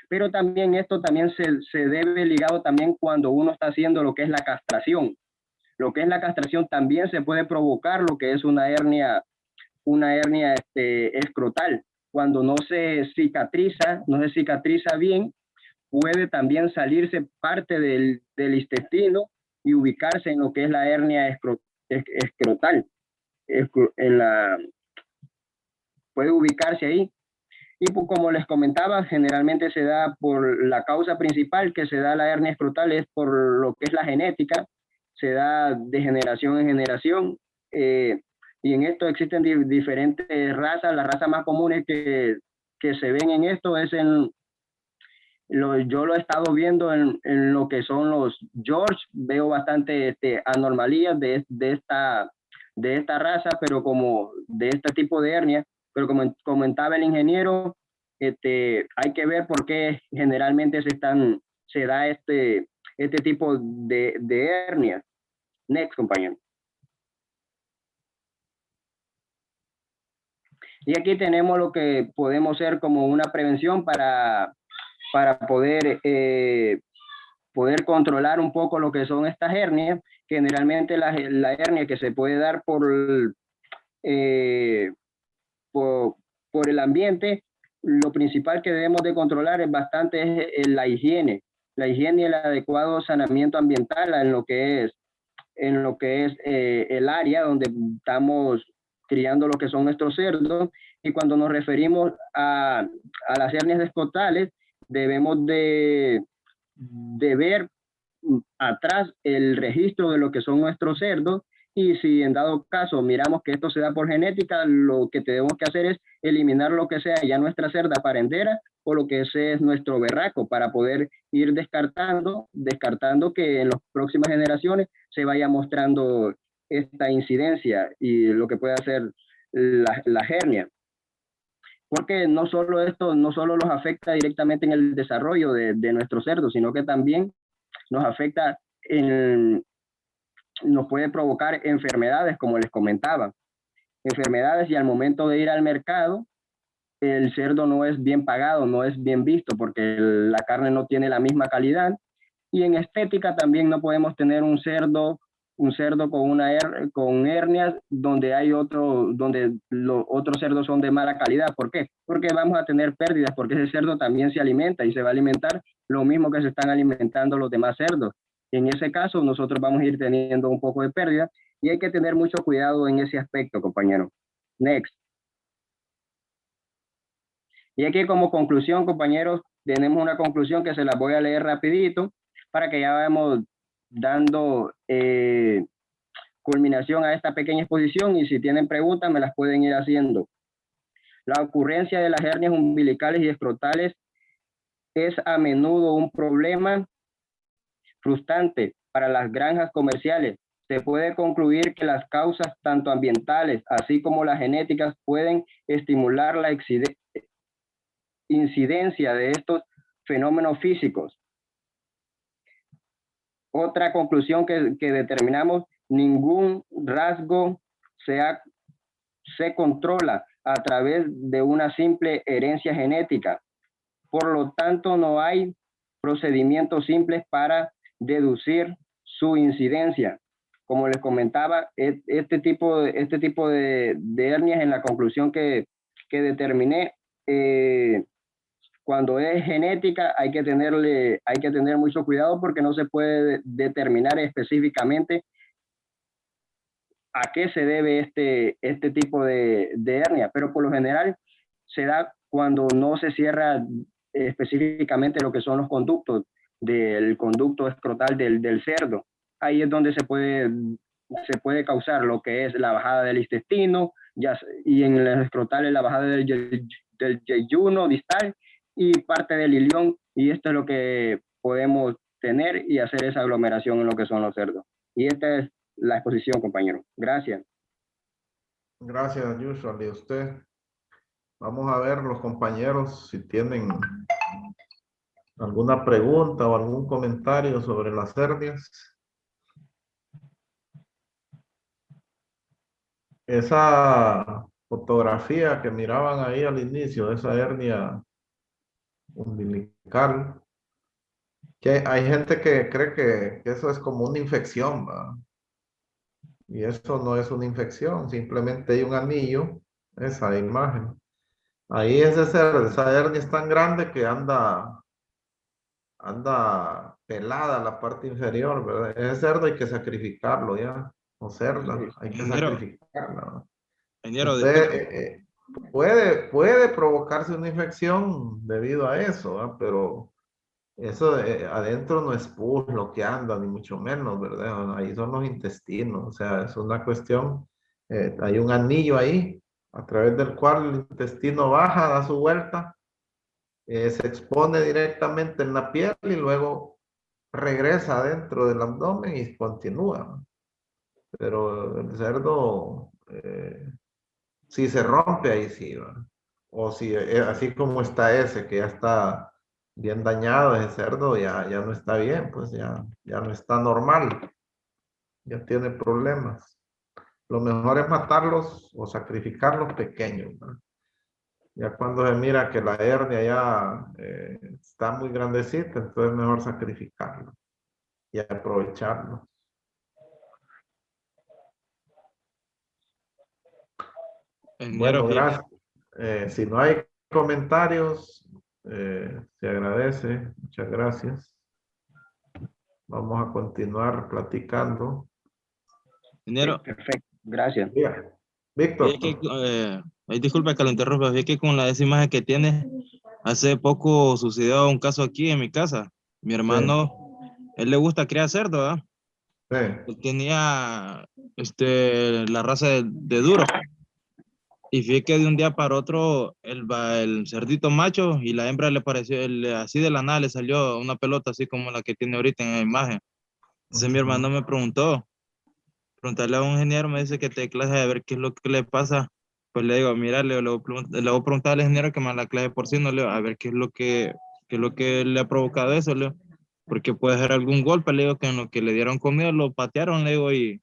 Pero también esto también se debe ligado también cuando uno está haciendo lo que es la castración. Lo que es la castración también se puede provocar lo que es una hernia escrotal. Cuando no se cicatriza bien, puede también salirse parte del intestino y ubicarse en lo que es la hernia escrotal. Puede ubicarse ahí. Y pues, como les comentaba, generalmente se da por la causa principal que se da la hernia escrotal, es por lo que es la genética, se da de generación en generación. y en esto existen diferentes razas. Las razas más comunes que se ven en esto es yo lo he estado viendo en lo que son los George. Veo bastante anormalías de esta raza, pero como de este tipo de hernia. Pero como comentaba el ingeniero, hay que ver por qué generalmente se da este tipo de hernia. Next, compañero. Y aquí tenemos lo que podemos hacer como una prevención para poder controlar un poco lo que son estas hernias. Generalmente la hernia que se puede dar por el ambiente, lo principal que debemos de controlar es bastante la higiene y el adecuado saneamiento ambiental en lo que es el área donde estamos criando lo que son nuestros cerdos. Y cuando nos referimos a las hernias escrotales, debemos de ver atrás el registro de lo que son nuestros cerdos, y si en dado caso miramos que esto se da por genética, lo que tenemos que hacer es eliminar lo que sea ya nuestra cerda parendera o lo que es nuestro berraco, para poder ir descartando que en las próximas generaciones se vaya mostrando esta incidencia y lo que puede hacer la hernia. Porque no solo los afecta directamente en el desarrollo de nuestros cerdos, sino que también nos afecta nos puede provocar enfermedades, como les comentaba. Enfermedades, y al momento de ir al mercado, el cerdo no es bien pagado, no es bien visto, porque la carne no tiene la misma calidad. Y en estética también no podemos tener un cerdo con hernias donde los otros cerdos son de mala calidad. ¿Por qué? Porque vamos a tener pérdidas, porque ese cerdo también se alimenta y se va a alimentar lo mismo que se están alimentando los demás cerdos. En ese caso nosotros vamos a ir teniendo un poco de pérdida, y hay que tener mucho cuidado en ese aspecto, compañero. Next. Y aquí como conclusión, compañeros, tenemos una conclusión que se las voy a leer rapidito para que ya vayamos dando culminación a esta pequeña exposición, y si tienen preguntas me las pueden ir haciendo. La ocurrencia de las hernias umbilicales y escrotales es a menudo un problema frustrante para las granjas comerciales. Se puede concluir que las causas tanto ambientales así como las genéticas pueden estimular la incidencia de estos fenómenos físicos. Otra conclusión que determinamos: ningún rasgo se controla a través de una simple herencia genética. Por lo tanto, no hay procedimientos simples para deducir su incidencia. Como les comentaba, este tipo de hernias, en la conclusión que determiné, cuando es genética hay que tener mucho cuidado, porque no se puede determinar específicamente a qué se debe este tipo de hernia, pero por lo general se da cuando no se cierra específicamente lo que son los conductos del conducto escrotal del cerdo. Ahí es donde se puede causar lo que es la bajada del intestino, y en los escrotales la bajada del yeyuno distal y parte del ilión, y esto es lo que podemos tener y hacer esa aglomeración en lo que son los cerdos. Y esta es la exposición, compañero. Gracias. Gracias, Usual. ¿Y usted? Vamos a ver los compañeros si tienen alguna pregunta o algún comentario sobre las hernias. Esa fotografía que miraban ahí al inicio, esa hernia umbilical, que hay gente que cree que eso es como una infección, ¿verdad? Y eso no es una infección, simplemente hay un anillo, esa imagen. Ahí esa hernia es tan grande que anda pelada la parte inferior, ¿verdad? Ese cerdo hay que sacrificarlo ya, o cerda, hay que sacrificarla. Entonces, puede provocarse una infección debido a eso, ¿verdad? Pero eso adentro no es pus lo que anda, ni mucho menos, ¿verdad? Ahí son los intestinos, o sea, es una cuestión Hay un anillo ahí a través del cual el intestino baja, da su vuelta, se expone directamente en la piel y luego regresa dentro del abdomen y continúa. Pero el cerdo, si se rompe ahí sí, ¿verdad? O si así como está ese, que ya está bien dañado, ese cerdo ya no está bien, pues ya no está normal, ya tiene problemas. Lo mejor es matarlos o sacrificarlos pequeños, ¿verdad? Ya cuando se mira que la hernia ya está muy grandecita, entonces es mejor sacrificarlo y aprovecharlo. Bueno, gracias. Si no hay comentarios, se agradece. Muchas gracias. Vamos a continuar platicando. Ingeniero, Perfecto, gracias. Víctor. Disculpa que lo interrumpa, es que con esa imagen que tiene, hace poco sucedió un caso aquí en mi casa. Mi hermano, él le gusta criar cerdo, ¿verdad? Él tenía la raza de duro. Y fíjate que de un día para otro, el cerdito macho y la hembra le pareció, así de la nada le salió una pelota así como la que tiene ahorita en la imagen. Entonces mi hermano me preguntarle a un ingeniero, me dice que te clase a ver qué es lo que le pasa. Pues le digo, mira, le voy a preguntar al ingeniero que me la clase por sí, no le digo, a ver qué es lo que le ha provocado eso, le digo, porque puede ser algún golpe, le digo, que en lo que le dieron comida lo patearon, le digo, y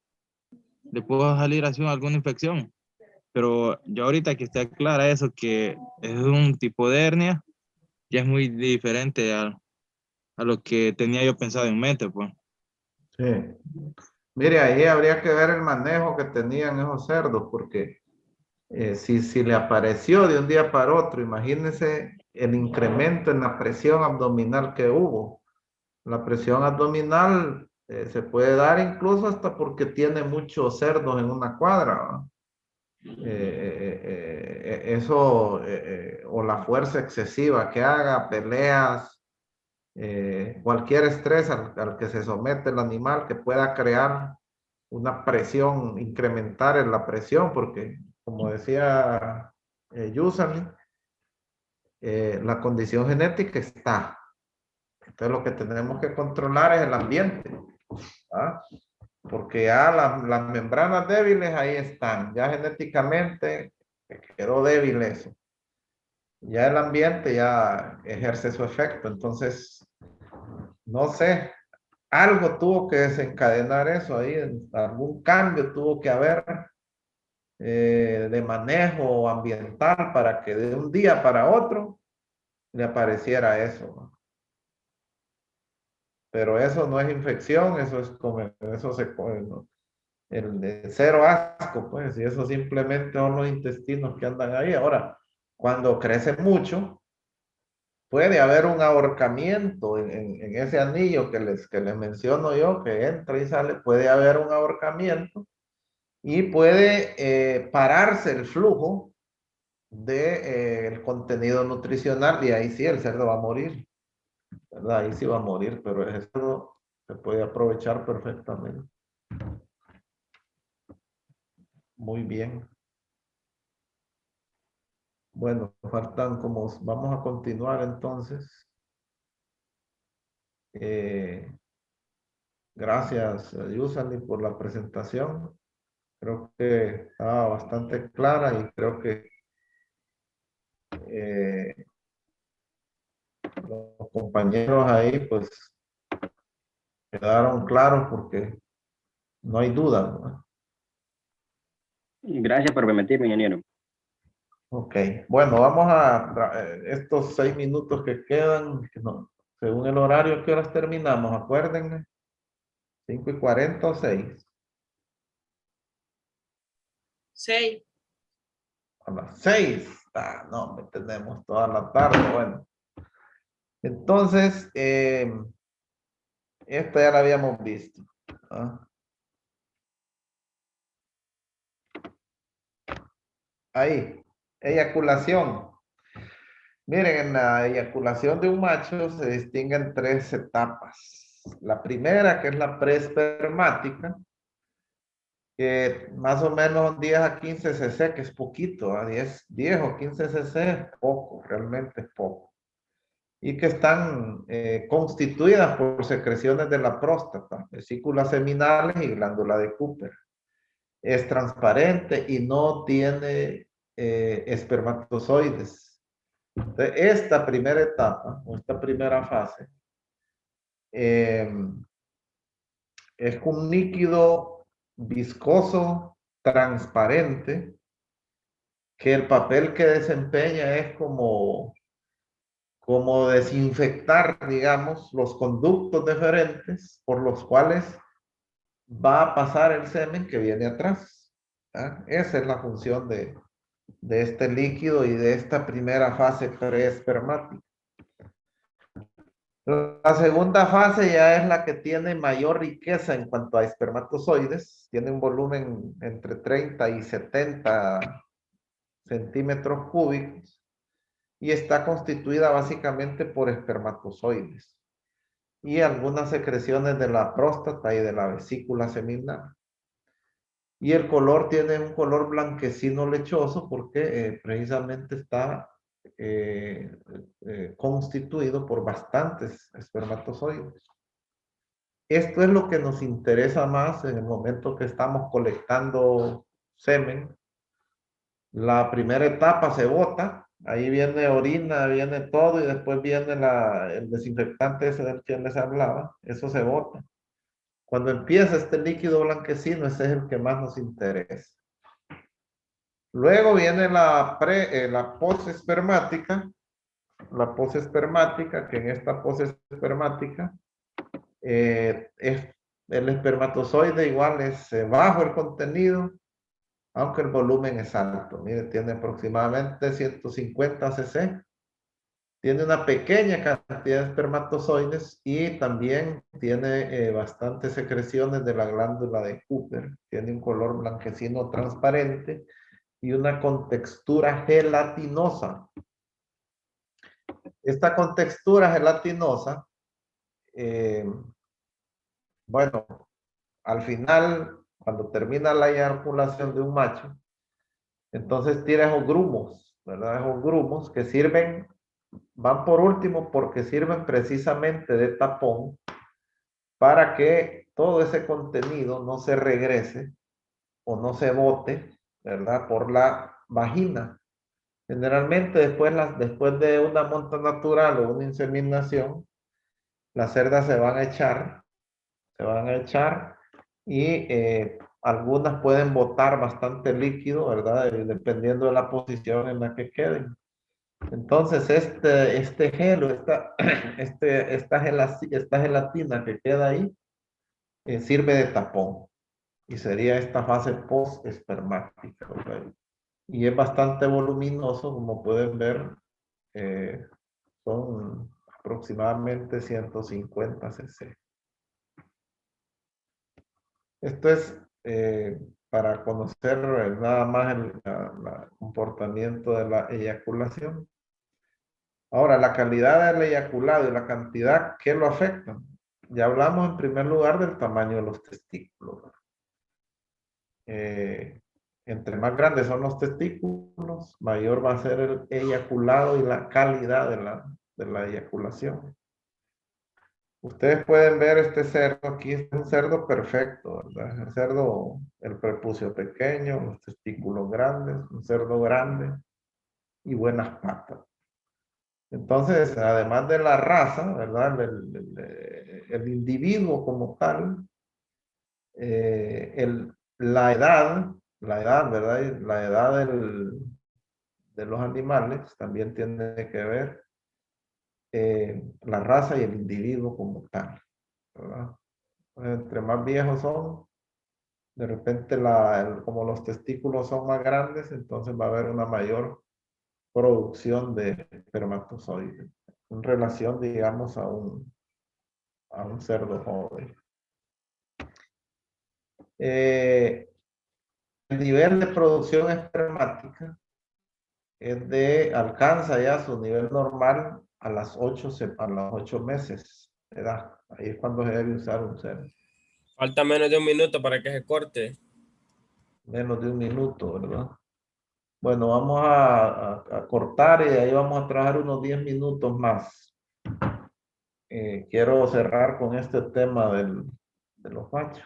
le pudo salir así alguna infección. Pero yo ahorita que está clara eso, que es un tipo de hernia, ya es muy diferente a lo que tenía yo pensado en mente, pues. Sí. Mire, ahí habría que ver el manejo que tenían esos cerdos, porque si le apareció de un día para otro, imagínense el incremento en la presión abdominal que hubo. La presión abdominal se puede dar incluso hasta porque tiene muchos cerdos en una cuadra, ¿no? Eso, o la fuerza excesiva que haga, peleas, cualquier estrés al que se somete el animal que pueda crear una presión, incrementar en la presión, porque como decía Yusani, la condición genética está. Entonces lo que tenemos que controlar es el ambiente, ¿ah? Porque ya las membranas débiles ahí están, ya genéticamente quedó débil eso. Ya el ambiente ya ejerce su efecto, entonces, no sé, algo tuvo que desencadenar eso ahí, algún cambio tuvo que haber de manejo ambiental para que de un día para otro le apareciera eso, ¿no? Pero eso no es infección, eso es como, eso se come, ¿no? El de cero asco, pues, y eso simplemente son los intestinos que andan ahí. Ahora, cuando crece mucho, puede haber un ahorcamiento en ese anillo que les menciono yo, que entra y sale, puede haber un ahorcamiento y puede pararse el flujo del contenido nutricional y ahí sí el cerdo va a morir, ¿verdad? Ahí sí va a morir, pero el cerdo se puede aprovechar perfectamente. Muy bien. Bueno, faltan como, vamos a continuar entonces. Gracias, Yusani, por la presentación. Creo que estaba bastante clara y creo que los compañeros ahí pues quedaron claros porque no hay duda, ¿no? Gracias por permitirme, ingeniero. Ok, bueno, vamos a estos 6 minutos que quedan, no, según el horario, ¿qué horas terminamos? Acuérdense, 5:40 o 6. 6. A las 6. Ah, no, tenemos toda la tarde. Bueno, entonces, esta ya la habíamos visto, ¿ah? Ahí, eyaculación. Miren, en la eyaculación de un macho se distinguen 3 etapas. La primera, que es la preespermática, que más o menos 10 a 15 cc, que es poquito, ¿ah? 10 o 15 cc es poco, realmente es poco. Y que están constituidas por secreciones de la próstata, vesículas seminales y glándula de Cooper. Es transparente y no tiene espermatozoides. Entonces, esta primera etapa, o esta primera fase, es un líquido viscoso, transparente, que el papel que desempeña es como desinfectar, digamos, los conductos deferentes por los cuales va a pasar el semen que viene atrás. ¿Ah? Esa es la función de este líquido y de esta primera fase preespermática. La segunda fase ya es la que tiene mayor riqueza en cuanto a espermatozoides. Tiene un volumen entre 30 y 70 centímetros cúbicos y está constituida básicamente por espermatozoides y algunas secreciones de la próstata y de la vesícula seminal. Y el color tiene un color blanquecino lechoso porque precisamente está constituido por bastantes espermatozoides. Esto es lo que nos interesa más en el momento que estamos colectando semen. La primera etapa se bota, ahí viene orina, viene todo y después viene el desinfectante ese del que les hablaba, eso se bota. Cuando empieza este líquido blanquecino, ese es el que más nos interesa. Luego viene la posespermática. La posespermática, que en esta posespermática el espermatozoide igual es bajo el contenido, aunque el volumen es alto. Mire, tiene aproximadamente 150 cc. Tiene una pequeña cantidad de espermatozoides y también tiene bastantes secreciones de la glándula de Cooper. Tiene un color blanquecino transparente y una contextura gelatinosa. Esta contextura gelatinosa, bueno, al final, cuando termina la eyaculación de un macho, entonces tira esos grumos, ¿verdad? Esos grumos que sirven, van por último porque sirven precisamente de tapón para que todo ese contenido no se regrese o no se bote, ¿verdad? Por la vagina. Generalmente después de una monta natural o una inseminación, las cerdas se van a echar y algunas pueden botar bastante líquido, ¿verdad? Dependiendo de la posición en la que queden. Entonces, este gelo, esta gelatina que queda ahí, sirve de tapón. Y sería esta fase post-espermática, ¿verdad? Y es bastante voluminoso, como pueden ver, son aproximadamente 150 cc. Esto es para conocer nada más el comportamiento de la eyaculación. Ahora, la calidad del eyaculado y la cantidad, ¿qué lo afectan? Ya hablamos en primer lugar del tamaño de los testículos. Entre más grandes son los testículos, mayor va a ser el eyaculado y la calidad de la eyaculación. Ustedes pueden ver este cerdo aquí, es un cerdo perfecto, ¿verdad? El cerdo, el prepucio pequeño, los testículos grandes, un cerdo grande y buenas patas. Entonces, además de la raza, ¿verdad? El individuo como tal, la edad, ¿verdad? La edad de los animales también tiene que ver la raza y el individuo como tal, ¿verdad? Entre más viejos son, de repente como los testículos son más grandes, entonces va a haber una mayor producción de espermatozoides en relación, digamos, a un cerdo joven. El nivel de producción espermática alcanza ya su nivel normal a las 8 meses de edad. Ahí es cuando se debe usar un cerdo. Falta menos de un minuto para que se corte. Menos de un minuto, ¿verdad? Bueno, vamos a cortar y de ahí vamos a trabajar unos 10 minutos más. Quiero cerrar con este tema de los machos.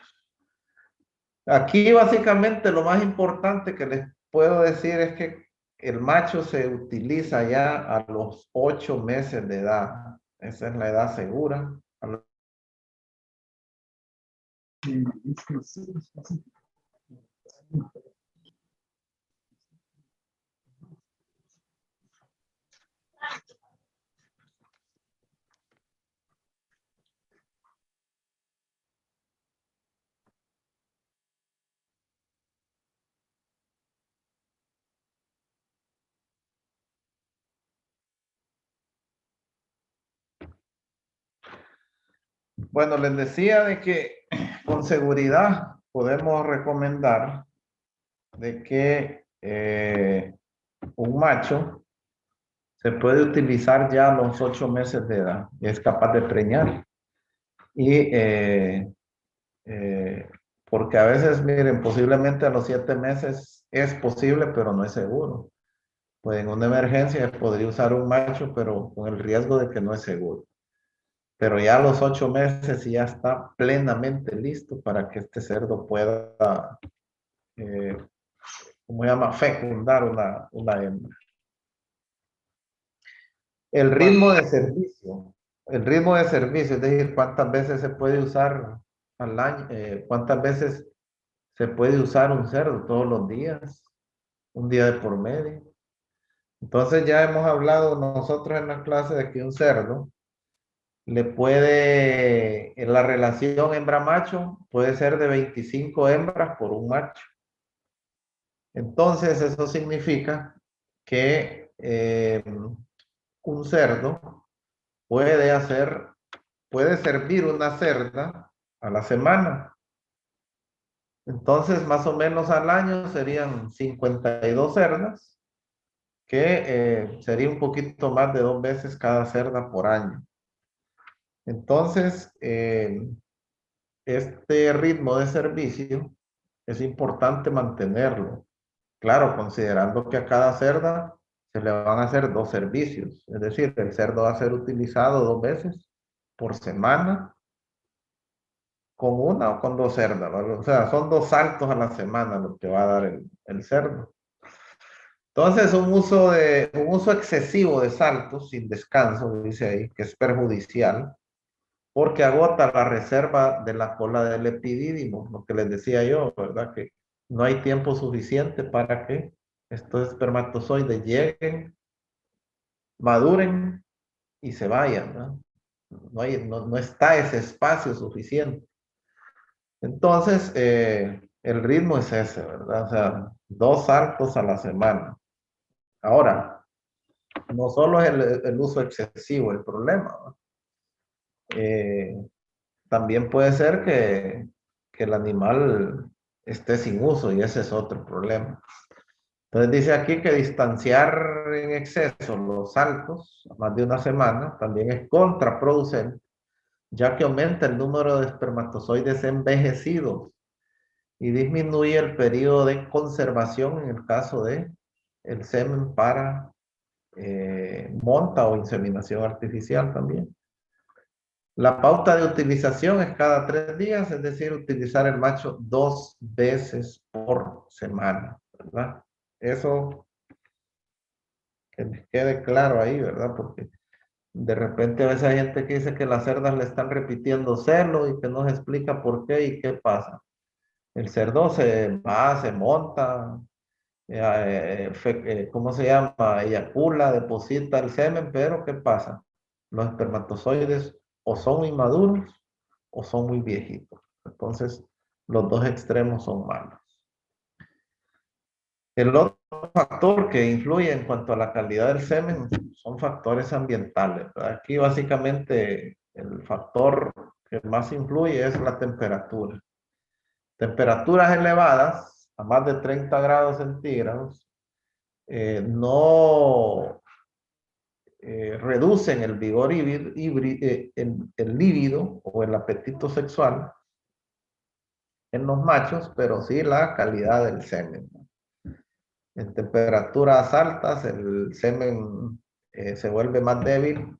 Aquí básicamente lo más importante que les puedo decir es que el macho se utiliza ya a los 8 meses de edad. Esa es la edad segura. Bueno, les decía de que con seguridad podemos recomendar de que un macho se puede utilizar ya a los 8 meses de edad. Es capaz de preñar. Y porque a veces, miren, posiblemente a los 7 meses es posible, pero no es seguro. Pues en una emergencia podría usar un macho, pero con el riesgo de que no es seguro. Pero ya a los 8 meses ya está plenamente listo para que este cerdo pueda, ¿cómo se llama? Fecundar una hembra. El ritmo de servicio. El ritmo de servicio, es decir, cuántas veces se puede usar al año, cuántas veces se puede usar un cerdo todos los días, un día de por medio. Entonces ya hemos hablado nosotros en la clase de que un cerdo le puede, en la relación hembra-macho, puede ser de 25 hembras por un macho. Entonces eso significa que un cerdo puede servir una cerda a la semana. Entonces, más o menos al año serían 52 cerdas, que sería un poquito más de 2 veces cada cerda por año. Entonces, este ritmo de servicio es importante mantenerlo. Claro, considerando que a cada cerda se le van a hacer 2 servicios. Es decir, el cerdo va a ser utilizado 2 veces por semana con una o con 2 cerdas, ¿vale? O sea, son 2 saltos a la semana lo que va a dar el cerdo. Entonces, un uso excesivo de saltos sin descanso, dice ahí, que es perjudicial, porque agota la reserva de la cola del epidídimo, lo que les decía yo, ¿verdad? Que no hay tiempo suficiente para que estos espermatozoides lleguen, maduren y se vayan, ¿no? No está ese espacio suficiente. Entonces, el ritmo es ese, ¿verdad? O sea, 2 saltos a la semana. Ahora, no solo es el uso excesivo el problema, ¿no? También puede ser que el animal esté sin uso y ese es otro problema. Entonces dice aquí que distanciar en exceso los saltos a más de una semana también es contraproducente, ya que aumenta el número de espermatozoides envejecidos y disminuye el periodo de conservación en el caso de el semen para monta o inseminación artificial también. La pauta de utilización es cada 3 días, es decir, utilizar el macho 2 veces por semana, ¿verdad? Eso que les quede claro ahí, ¿verdad? Porque de repente a veces hay gente que dice que las cerdas le están repitiendo celo y que no se explica por qué y qué pasa. El cerdo se va, se monta, ¿cómo se llama? Eyacula, deposita el semen, pero ¿qué pasa? Los espermatozoides o son inmaduros o son muy viejitos. Entonces, los 2 extremos son malos. El otro factor que influye en cuanto a la calidad del semen son factores ambientales, ¿verdad? Aquí básicamente el factor que más influye es la temperatura. Temperaturas elevadas, a más de 30 grados centígrados, no reducen el vigor el líbido o el apetito sexual, en los machos, pero sí la calidad del semen. En temperaturas altas el semen se vuelve más débil,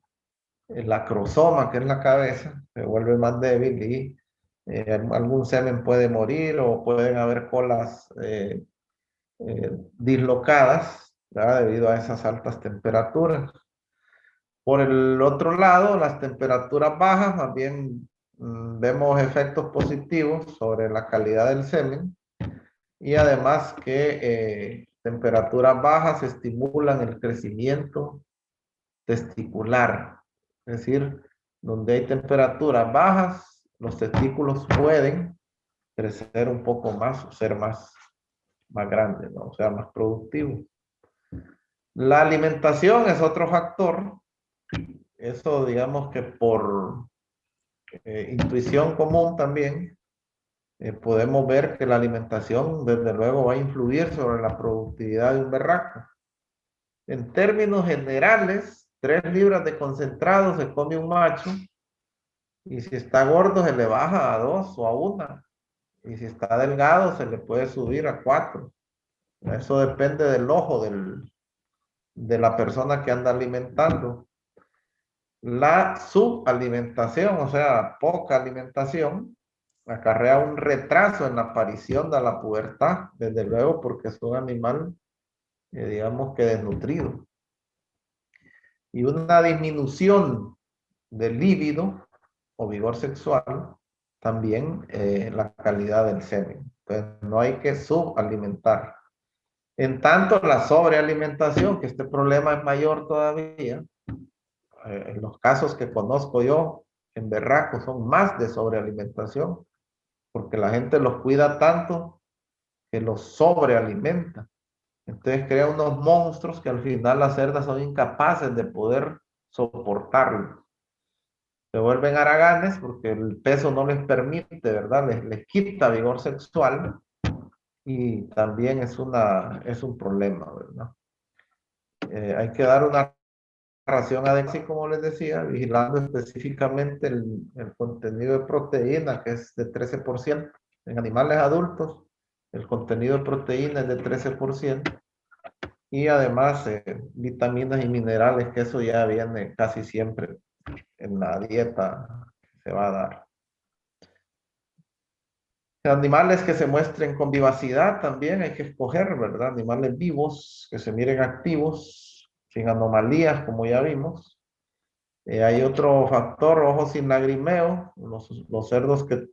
el acrosoma, que es la cabeza, se vuelve más débil y algún semen puede morir o pueden haber colas dislocadas, ¿verdad? Debido a esas altas temperaturas. Por el otro lado, las temperaturas bajas, más bien vemos efectos positivos sobre la calidad del semen y además que temperaturas bajas estimulan el crecimiento testicular. Es decir, donde hay temperaturas bajas, los testículos pueden crecer un poco más o ser más grandes, ¿no? O sea, más productivos. La alimentación es otro factor. Eso digamos que por intuición común también podemos ver que la alimentación desde luego va a influir sobre la productividad de un berraco. En términos generales, 3 libras de concentrado se come un macho y si está gordo se le baja a 2 o a 1 y si está delgado se le puede subir a 4. Eso depende del ojo de la persona que anda alimentando. La subalimentación, o sea, poca alimentación, acarrea un retraso en la aparición de la pubertad, desde luego porque es un animal, digamos que desnutrido. Y una disminución del líbido o vigor sexual, también la calidad del semen. Entonces, no hay que subalimentar. En tanto, la sobrealimentación, que este problema es mayor todavía, en los casos que conozco yo, en berracos son más de sobrealimentación, porque la gente los cuida tanto que los sobrealimenta. Entonces crea unos monstruos que al final las cerdas son incapaces de poder soportarlo. Se vuelven haraganes porque el peso no les permite, ¿verdad? Les quita vigor sexual y también es un problema, ¿verdad? Hay que dar una ración adecuada, como les decía, vigilando específicamente el contenido de proteína, que es de 13%. En animales adultos, el contenido de proteína es de 13%. Y además, vitaminas y minerales, que eso ya viene casi siempre en la dieta que se va a dar. Animales que se muestren con vivacidad también hay que escoger, ¿verdad? Animales vivos que se miren activos, sin anomalías, como ya vimos. Hay otro factor, ojos sin lagrimeo, los cerdos que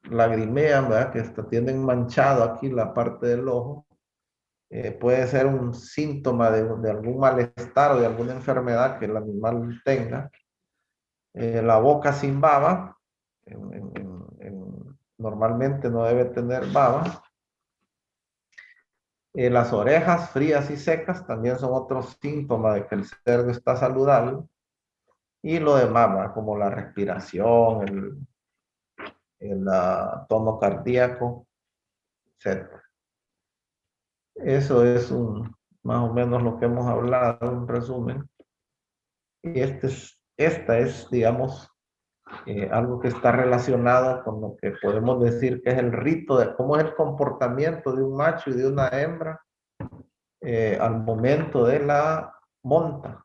lagrimean, ¿verdad? Que hasta tienen manchado aquí la parte del ojo. Puede ser un síntoma de algún malestar o de alguna enfermedad que el animal tenga. La boca sin baba, normalmente no debe tener baba. Las orejas frías y secas también son otros síntomas de que el cerdo está saludable. Y lo demás, ¿verdad? Como la respiración, el tono cardíaco, etc. Eso es más o menos lo que hemos hablado, en resumen. Y esta es, digamos, algo que está relacionado con lo que podemos decir que es el rito de cómo es el comportamiento de un macho y de una hembra al momento de la monta.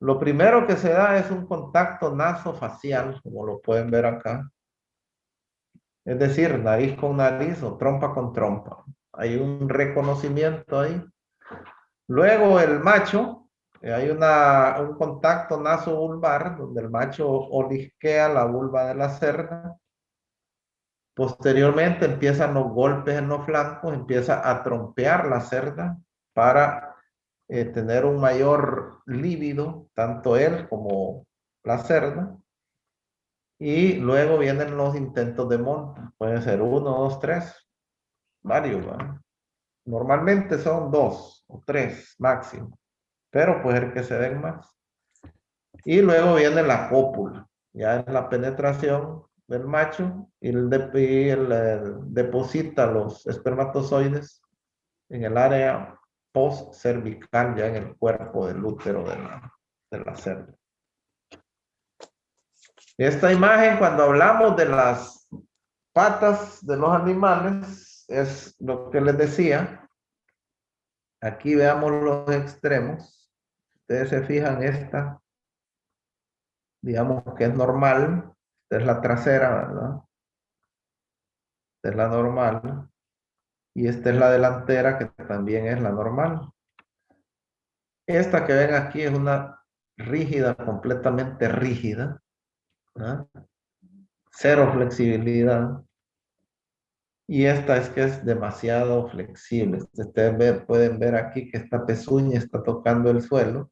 Lo primero que se da es un contacto nasofacial, como lo pueden ver acá. Es decir, nariz con nariz o trompa con trompa. Hay un reconocimiento ahí. Luego el macho, hay un contacto naso-vulvar, donde el macho olisquea la vulva de la cerda. Posteriormente empiezan los golpes en los flancos, empieza a trompear la cerda para tener un mayor líbido, tanto él como la cerda. Y luego vienen los intentos de monta. Pueden ser 1, 2, 3, varios, ¿verdad? Normalmente son 2 o 3 máximo, pero puede ser que se den más. Y luego viene la cópula, ya es la penetración del macho y él deposita los espermatozoides en el área post-cervical, ya en el cuerpo del útero de la cerda. Esta imagen, cuando hablamos de las patas de los animales es lo que les decía. Aquí veamos los extremos. Ustedes se fijan, esta, digamos que es normal. Esta es la trasera, ¿verdad? Esta es la normal. Y esta es la delantera, que también es la normal. Esta que ven aquí es una rígida, completamente rígida, ¿verdad? Cero flexibilidad. Y esta es que es demasiado flexible. Ustedes pueden ver aquí que esta pezuña está tocando el suelo.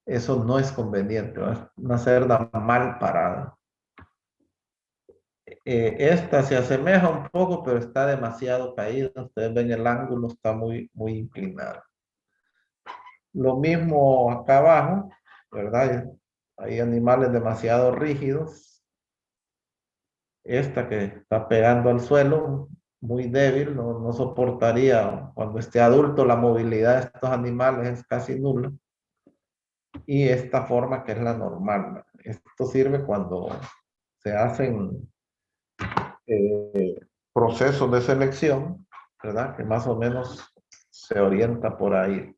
Eso no es conveniente, va a una cerda mal parada. Esta se asemeja un poco, pero está demasiado caída. Ustedes ven el ángulo, está muy inclinado. Lo mismo acá abajo, ¿verdad? Hay animales demasiado rígidos. Esta que está pegando al suelo, muy débil, no soportaría. Cuando esté adulto, la movilidad de estos animales es casi nula. Y esta forma que es la normal. Esto sirve cuando se hacen procesos de selección, ¿verdad? Que más o menos se orienta por ahí.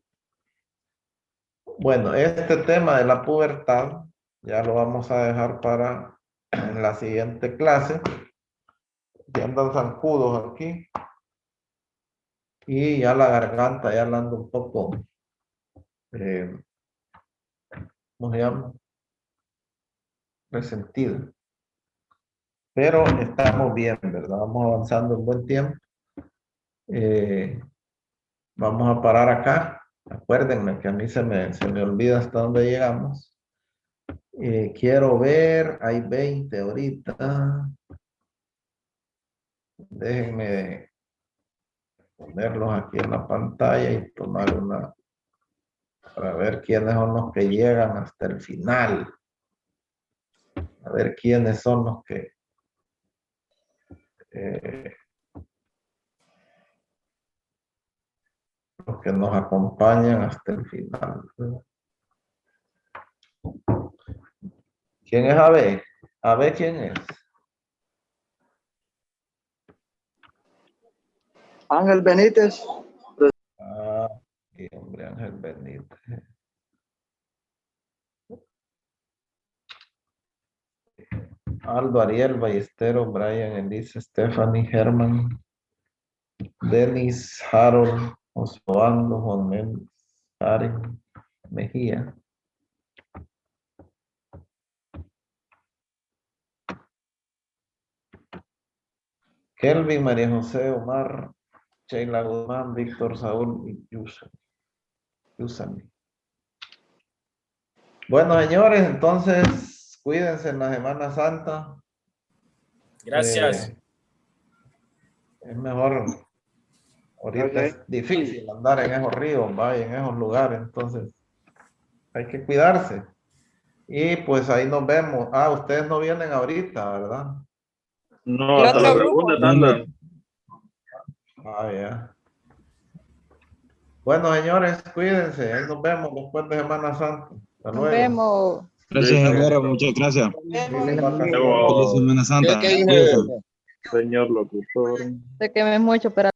Bueno, este tema de la pubertad ya lo vamos a dejar para la siguiente clase. Ya andan zancudos aquí. Y ya la garganta ya anda un poco, ¿cómo se llama? Resentida. Pero estamos bien, ¿verdad? Vamos avanzando en buen tiempo. Vamos a parar acá. Acuérdenme que a mí se me olvida hasta dónde llegamos. Quiero ver, hay 20 ahorita. Déjenme ponerlos aquí en la pantalla y tomar una para ver quiénes son los que llegan hasta el final. A ver quiénes son los que nos acompañan hasta el final. ¿Quién es AB? ¿AB quién es? Ángel Benítez. Ah, sí, hombre, Ángel Benítez. Aldo, Ariel, Ballesteros, Brian, Elise, Stephanie, Herman, Denis, Harold, Osvaldo, Juan Méndez, Karen, Mejía. Kelvin, María José, Omar, Sheila Guzmán, Víctor, Saúl y Yusani. Bueno, señores, entonces cuídense en la Semana Santa. Gracias. Es mejor. Ahorita es difícil andar en esos ríos, vaya, en esos lugares, entonces hay que cuidarse. Y pues ahí nos vemos. Ah, ustedes no vienen ahorita, ¿verdad? No, hasta la segunda tanda. Ah, ya. Bueno, señores, cuídense. Ahí nos vemos después de Semana Santa. Hasta luego. Nos vemos. Gracias, ingeniero. Muchas gracias. Feliz Semana Santa. Señor locutor. Te quemé mucho, pero